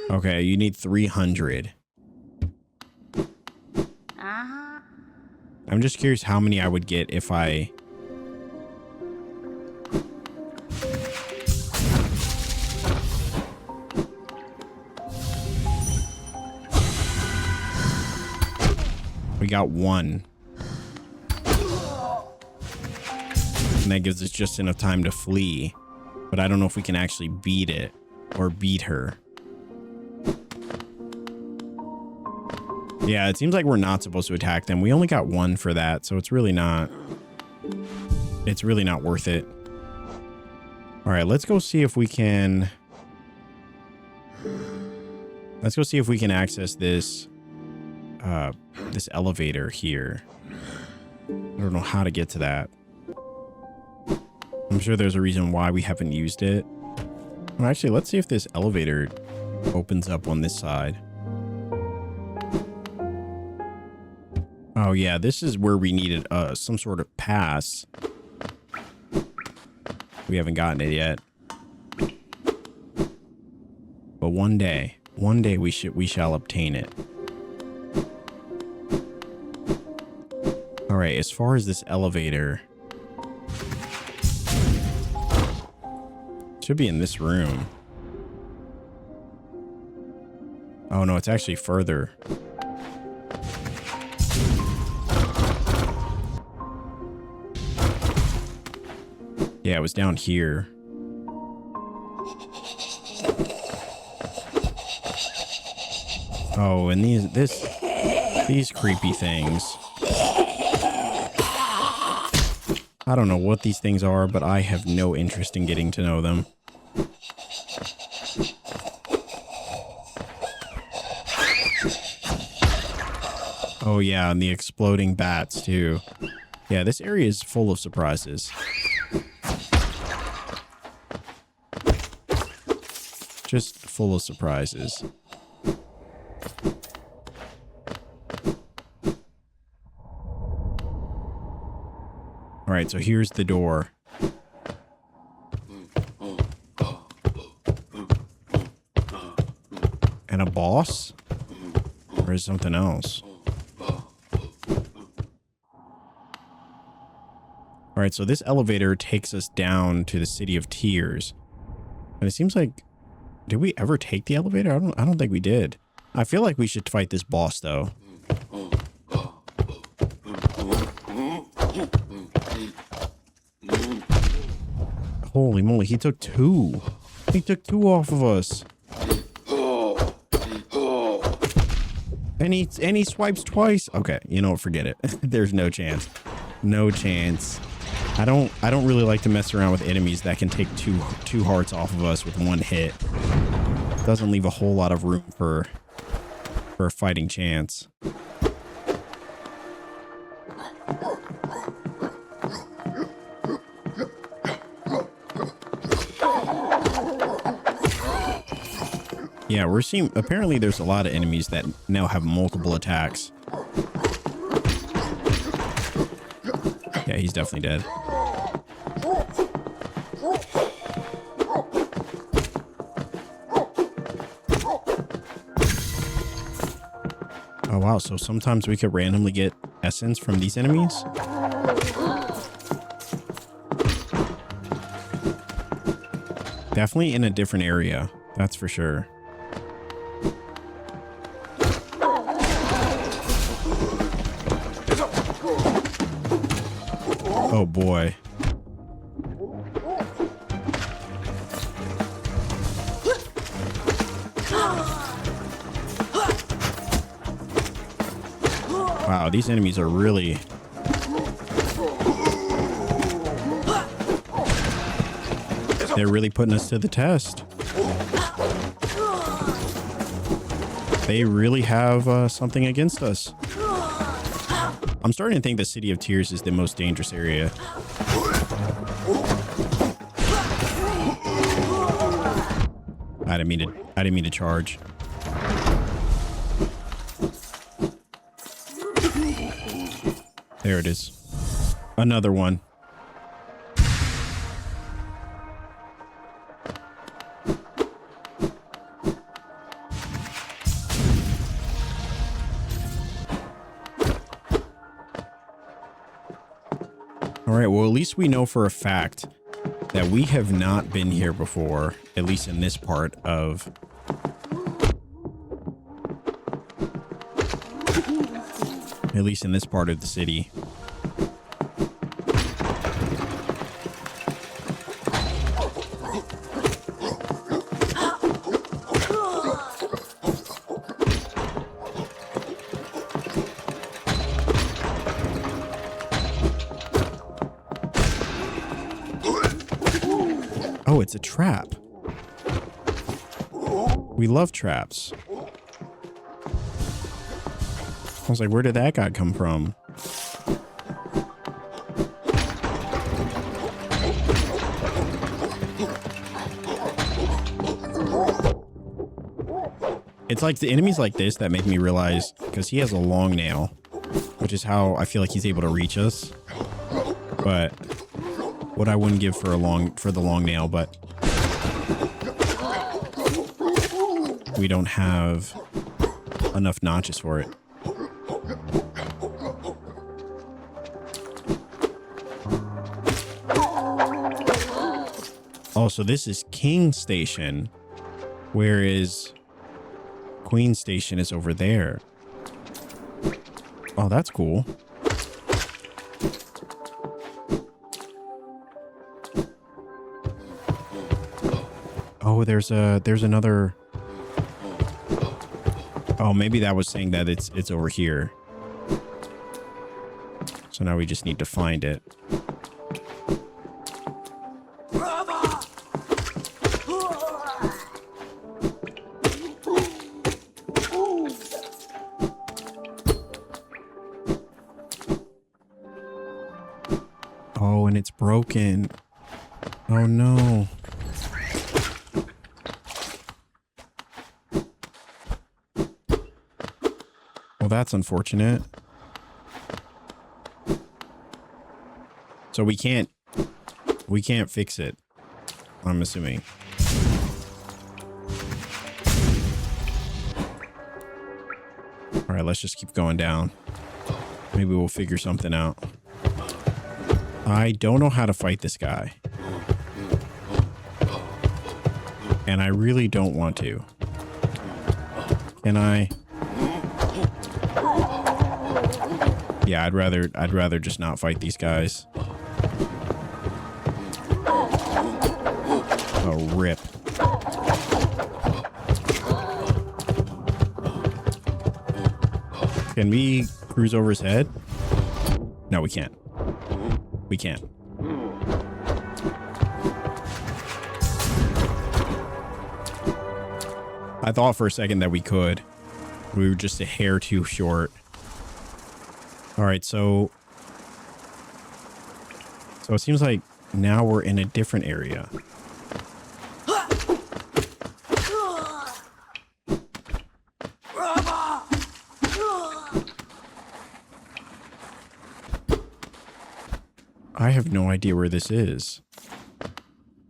Okay, you need 300. I'm just curious how many I would get if I... We got 1. And that gives us just enough time to flee. But I don't know if we can actually beat it or beat her. Yeah, it seems like we're not supposed to attack them. We only got 1 for that, so it's really not worth it. All right, let's go see if we can... Let's go see if we can access this this elevator here. I don't know how to get to that. I'm sure there's a reason why we haven't used it. Well, actually, let's see if this elevator opens up on this side. Oh yeah, this is where we needed some sort of pass. We haven't gotten it yet. But one day we shall obtain it. All right, as far as this elevator, should be in this room. Oh no, it's actually further. Yeah, it was down here. Oh, and these creepy things. I don't know what these things are, but I have no interest in getting to know them. Oh yeah, and the exploding bats too. Yeah, this area is full of surprises. Just full of surprises. All right, so here's the door. And a boss? Or is something else? All right, so this elevator takes us down to the City of Tears. And it seems like, did we ever take the elevator? I don't think we did. I feel like we should fight this boss though. Holy moly, he took 2. He took 2 off of us. And he swipes twice. Okay, you know what, forget it. There's no chance. No chance. I don't really like to mess around with enemies that can take two hearts off of us with 1 hit. Doesn't leave a whole lot of room for a fighting chance. Yeah, we're seeing, apparently there's a lot of enemies that now have multiple attacks. Yeah, he's definitely dead. Oh wow, so sometimes we could randomly get essence from these enemies? Definitely in a different area, that's for sure. Oh boy. Wow, these enemies are really... They're really putting us to the test. They really have something against us. I'm starting to think the City of Tears is the most dangerous area. I didn't mean to charge. There it is. Another one. All right, well, at least we know for a fact that we have not been here before, at least in this part of... At least in this part of the city. Oh, it's a trap. We love traps. I was like, where did that guy come from? It's like the enemies like this that make me realize, because he has a long nail, which is how I feel like he's able to reach us. But what I wouldn't give for the long nail, but we don't have enough notches for it. Oh, so this is King Station, whereas Queen Station is over there. Oh, that's cool. Oh, there's another. Oh, maybe that was saying that it's over here. So now we just need to find it. Oh, and it's broken. Oh no. Well, that's unfortunate. So we can't fix it, I'm assuming. All right, let's just keep going down. Maybe we'll figure something out. I don't know how to fight this guy. And I really don't want to. Can I? Yeah, I'd rather just not fight these guys. Oh, rip. Can we cruise over his head? No, we can't. We can't. I thought for a second that we could. We were just a hair too short. All right, so it seems like now we're in a different area. I have no idea where this is.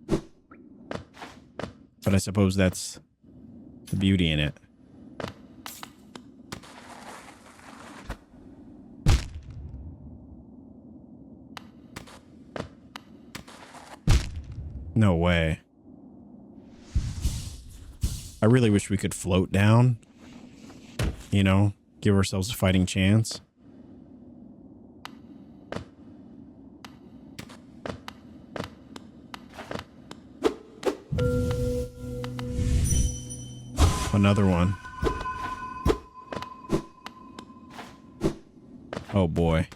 But I suppose that's the beauty in it. No way. I really wish we could float down. You know, give ourselves a fighting chance. Another one. Oh boy.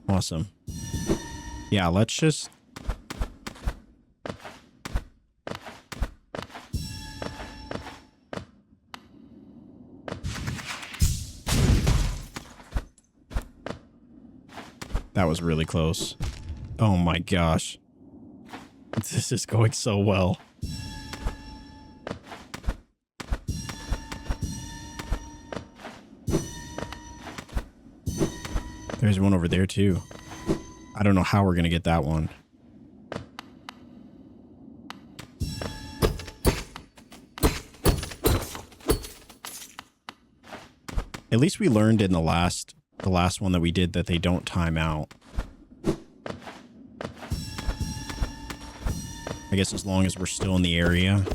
Awesome. Yeah, let's just... That was really close. Oh my gosh. This is going so well. There's one over there too. I don't know how we're going to get that one. At least we learned in the last one that we did that they don't time out. I guess as long as we're still in the area.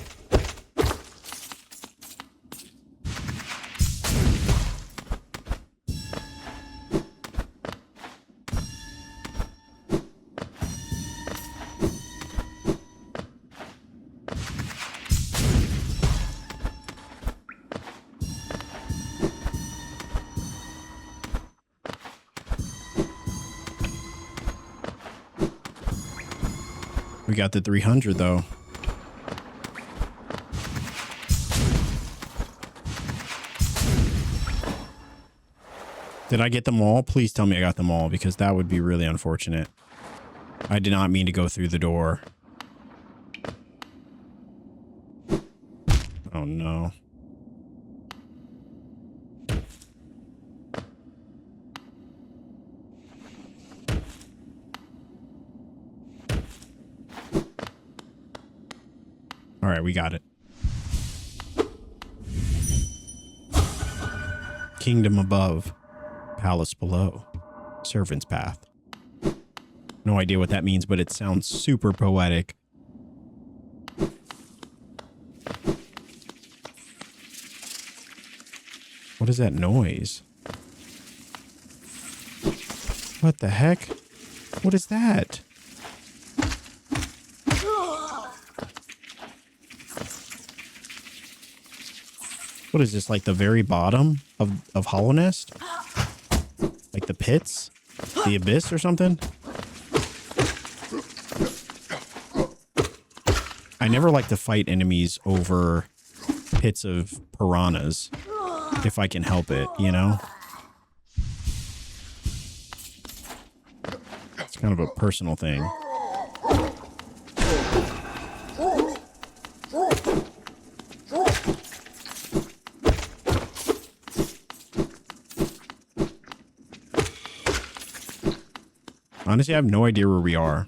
We got the 300 though. Did I get them all? Please tell me I got them all, because that would be really unfortunate. I did not mean to go through the door. Oh no. All right, we got it. Kingdom above, palace below, servant's path. No idea what that means, but it sounds super poetic. What is that noise? What the heck? What is that? What is this, like the very bottom of Hallownest? Like the pits? The abyss or something? I never like to fight enemies over pits of piranhas. If I can help it, you know? It's kind of a personal thing. Honestly, I have no idea where we are.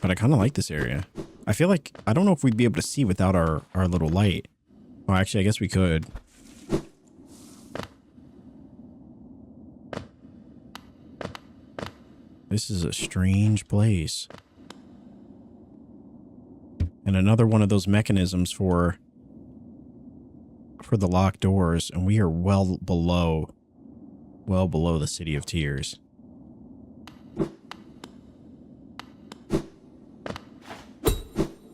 But I kind of like this area. I feel like, I don't know if we'd be able to see without our little light. Oh, actually, I guess we could. This is a strange place. And another one of those mechanisms for the locked doors. And we are well below the City of Tears.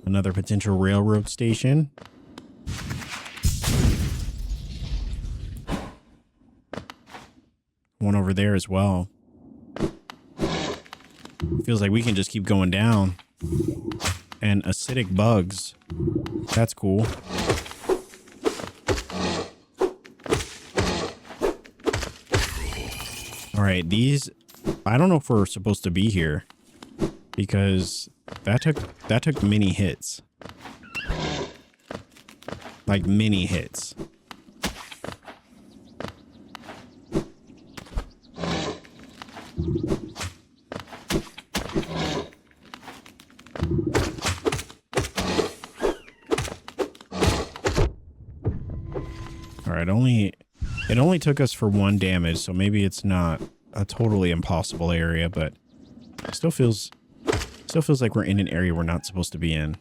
Another potential railroad station. One over there as well. Feels like we can just keep going down. And acidic bugs. That's cool. All right, these, I don't know if we're supposed to be here, because that took many hits. Like many hits. All right, it only took us for 1 damage, so maybe it's not a totally impossible area, but it still feels like we're in an area we're not supposed to be in.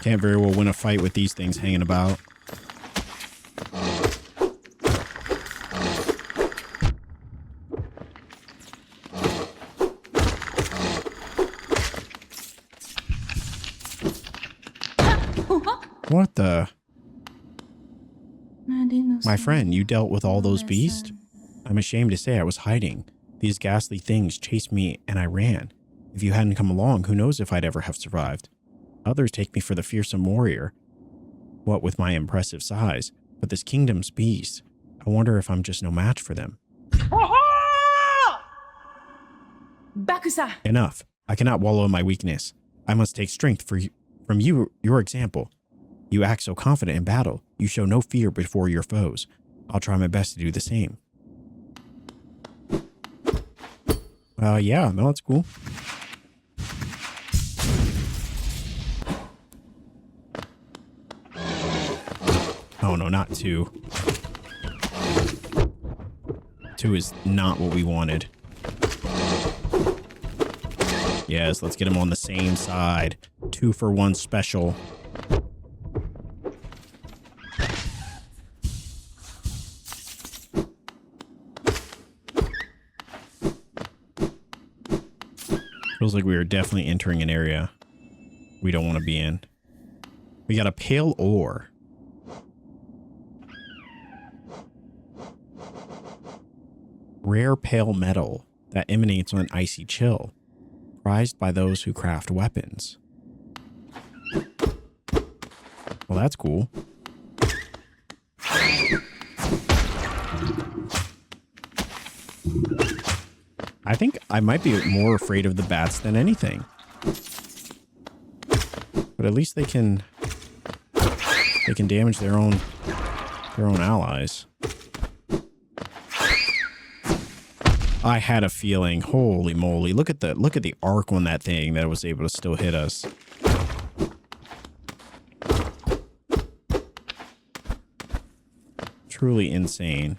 Can't very well win a fight with these things hanging about. What the? My friend, you dealt with all those beasts? I'm ashamed to say I was hiding. These ghastly things chased me and I ran. If you hadn't come along, who knows if I'd ever have survived. Others take me for the fearsome warrior. What with my impressive size, but this kingdom's beasts, I wonder if I'm just no match for them. Enough. I cannot wallow in my weakness. I must take strength from you, your example. You act so confident in battle. You show no fear before your foes. I'll try my best to do the same. Yeah, no, that's cool. Oh no, not 2. 2 is not what we wanted. Yes, let's get him on the same side. 2 for 1 special. Feels like we are definitely entering an area we don't want to be in. We got a pale ore. Rare pale metal that emanates on an icy chill. Prized by those who craft weapons. Well, that's cool. I think I might be more afraid of the bats than anything. But at least they can damage their own allies. I had a feeling. Holy moly. Look at the arc on that thing that was able to still hit us. Truly insane.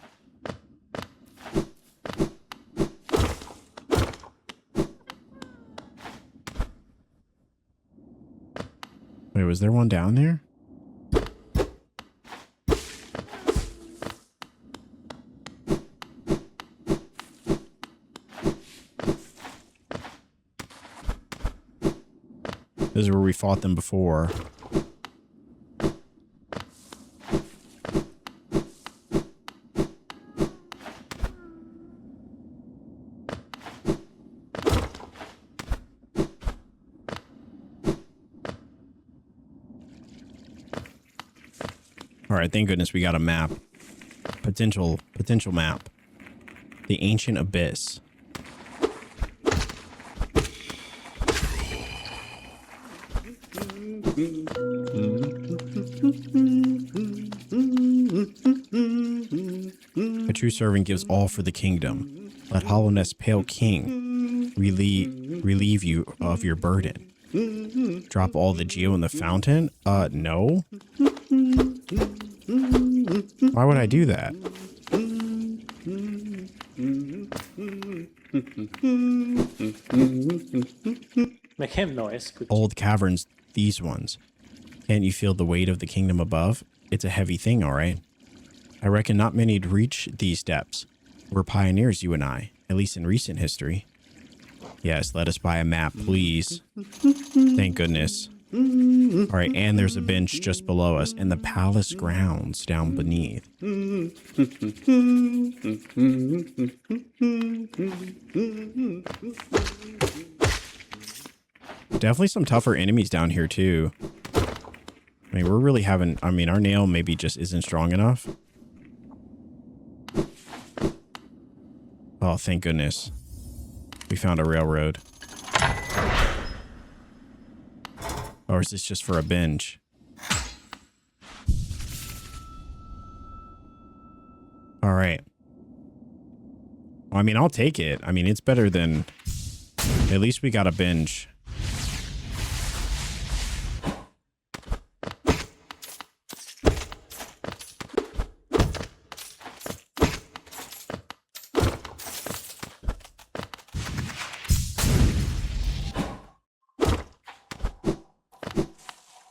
Wait, was there one down there? This is where we fought them before. All right, thank goodness we got a map. Potential map. The Ancient Abyss. A true servant gives all for the kingdom. Let Hallownest Pale King relieve you of your burden. Drop all the geo in the fountain? No. Why would I do that? Make him noise. Old caverns, these ones. Can't you feel the weight of the kingdom above? It's a heavy thing, all right. I reckon not many'd reach these depths. We're pioneers, you and I, at least in recent history. Yes, let us buy a map, please. Thank goodness. All right, and there's a bench just below us and the palace grounds down beneath. Definitely some tougher enemies down here, too. I mean, we're really having... I mean, our nail maybe just isn't strong enough. Oh, thank goodness. We found a railroad. Or is this just for a binge? All right. Well, I mean, I'll take it. I mean, it's better than... At least we got a binge.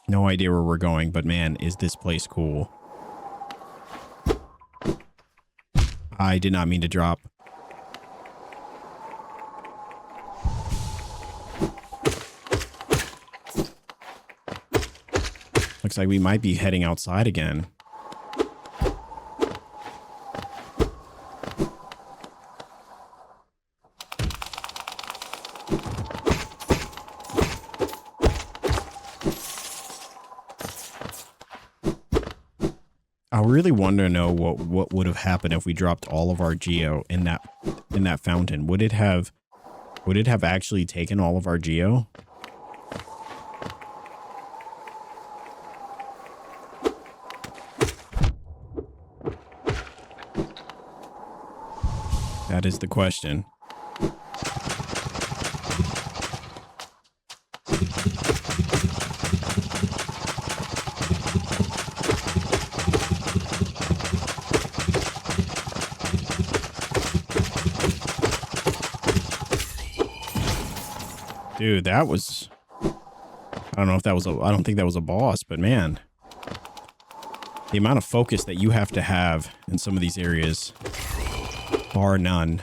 No idea where we're going, but man, is this place cool. I did not mean to drop. Look Looks like we might be heading outside again. I really want to know what would have happened if we dropped all of our geo in that fountain. Would it have actually taken all of our geo? That is the question. Dude, that was... I don't know if that was I don't think that was a boss, but man. The amount of focus that you have to have in some of these areas, bar none.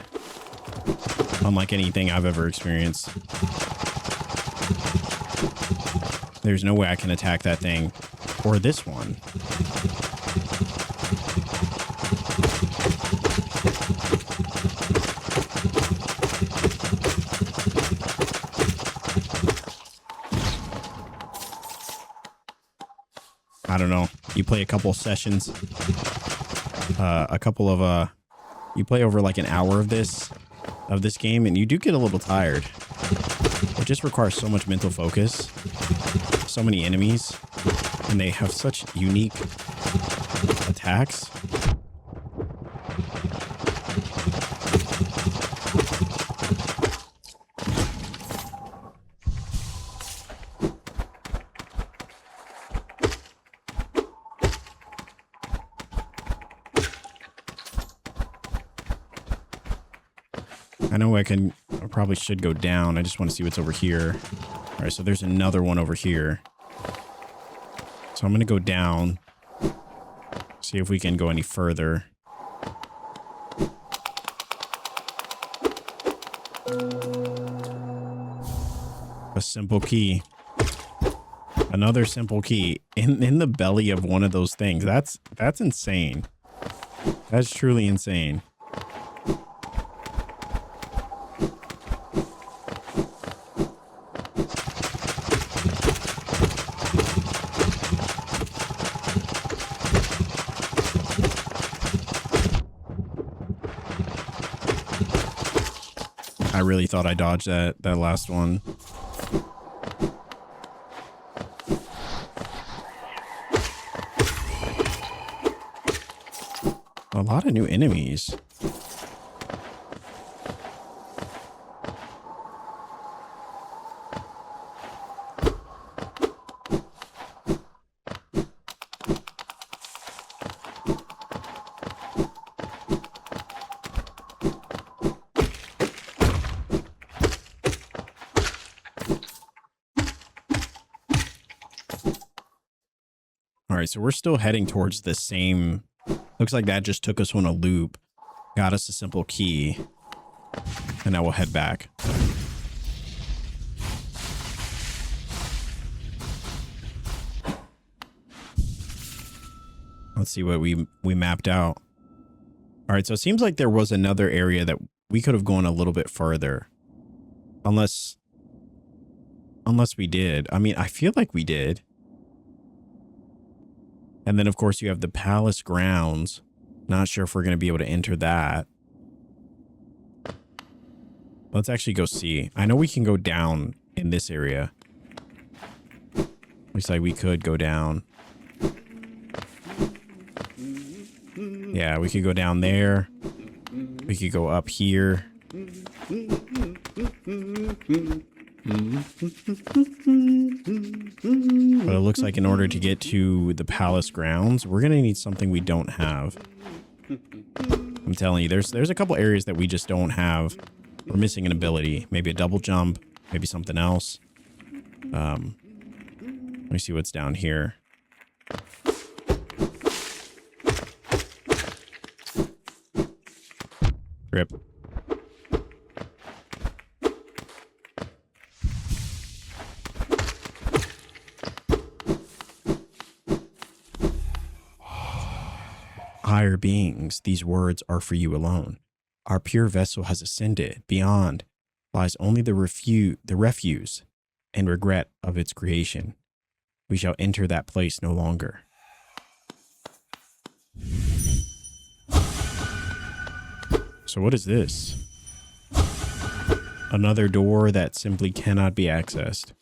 Unlike anything I've ever experienced. There's no way I can attack that thing. Or this one. I don't know. You play a couple sessions, you play over like an hour of this game, and you do get a little tired. It just requires so much mental focus, so many enemies, and they have such unique attacks. I know I probably should go down. I just want to see what's over here. All right, so there's another one over here. So I'm going to go down. See if we can go any further. A simple key. Another simple key in the belly of one of those things. That's insane. That's truly insane. I really thought I dodged that last one. A lot of new enemies. All right, so we're still heading towards the same... Looks like that just took us on a loop. Got us a simple key. And now we'll head back. Let's see what we mapped out. All right, so it seems like there was another area that we could have gone a little bit further. Unless we did. I mean, I feel like we did. And then, of course, you have the palace grounds. Not sure if we're going to be able to enter that. Let's actually go see. I know we can go down in this area. Looks like we could go down. Yeah, we could go down there. We could go up here. But it looks like in order to get to the palace grounds, we're going to need something we don't have. I'm telling you, there's a couple areas that we just don't have. We're missing an ability. Maybe a double jump. Maybe something else. Let me see what's down here. Rip. higher beings, these words are for you alone. Our pure vessel has ascended. Beyond lies only the refuse and regret of its creation. We shall enter that place no longer. So what is this? Another door that simply cannot be accessed.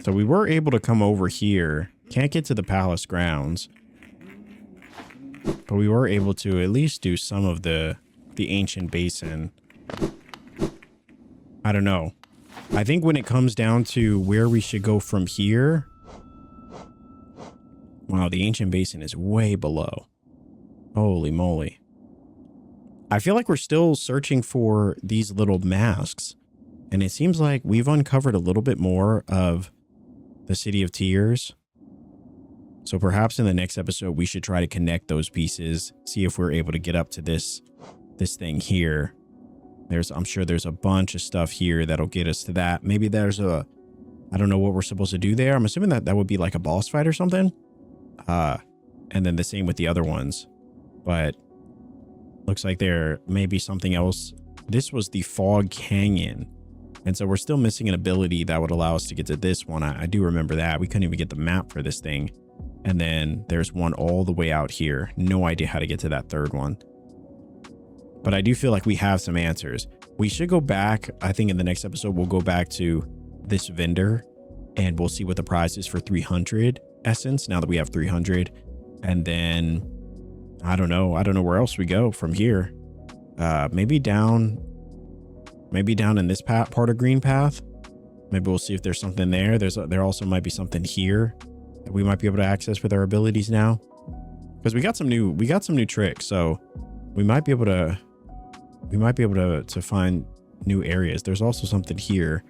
So we were able to come over here. Can't get to the palace grounds. But we were able to at least do some of the ancient basin. I don't know. I think when it comes down to where we should go from here. Wow, the ancient basin is way below. Holy moly. I feel like we're still searching for these little masks. And it seems like we've uncovered a little bit more of the City of Tears. So perhaps in the next episode, we should try to connect those pieces. See if we're able to get up to this thing here. I'm sure there's a bunch of stuff here that'll get us to that. Maybe there's I don't know what we're supposed to do there. I'm assuming that would be like a boss fight or something. And then the same with the other ones. But looks like there may be something else. This was the Fog Canyon. And so we're still missing an ability that would allow us to get to this one. I do remember that. We couldn't even get the map for this thing. And then there's one all the way out here. No idea how to get to that third one. But I do feel like we have some answers. We should go back. I think in the next episode, we'll go back to this vendor and we'll see what the price is for 300 essence now that we have 300. And then I don't know where else we go from here. Maybe down in this part of Green Path. Maybe we'll see if there's something there. There also might be something here that we might be able to access with our abilities now. Because we got some new tricks, so we might be able to find new areas. There's also something here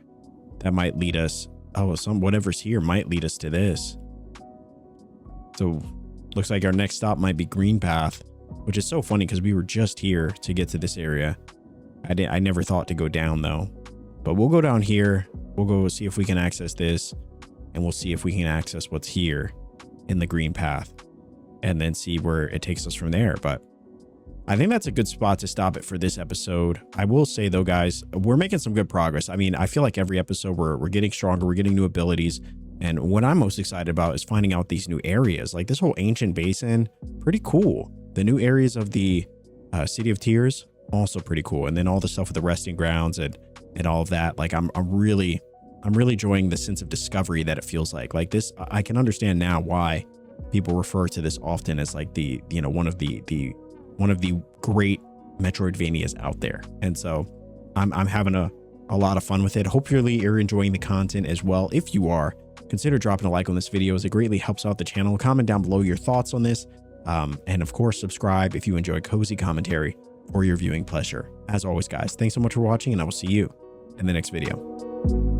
that might lead us. Oh, whatever's here might lead us to this. So looks like our next stop might be Green Path, which is so funny because we were just here to get to this area. I never thought to go down though, but we'll go down here. We'll go see if we can access this, and we'll see if we can access what's here in the Green Path, and then see where it takes us from there. But I think that's a good spot to stop it for this episode. I will say though, guys, we're making some good progress. I mean, I feel like every episode we're getting stronger. We're getting new abilities. And what I'm most excited about is finding out these new areas, like this whole ancient basin. Pretty cool. The new areas of the City of Tears, also pretty cool. And then all the stuff with the resting grounds and all of that. Like I'm really enjoying the sense of discovery that it feels like this. I can understand now why people refer to this often as like the, you know, one of the great Metroidvanias out there. And so I'm having a lot of fun with it. Hopefully you're enjoying the content as well. If you are, consider dropping a like on this video as it greatly helps out the channel. Comment down below your thoughts on this. And of course, subscribe if you enjoy cozy commentary for your viewing pleasure. As always, guys, thanks so much for watching, and I will see you in the next video.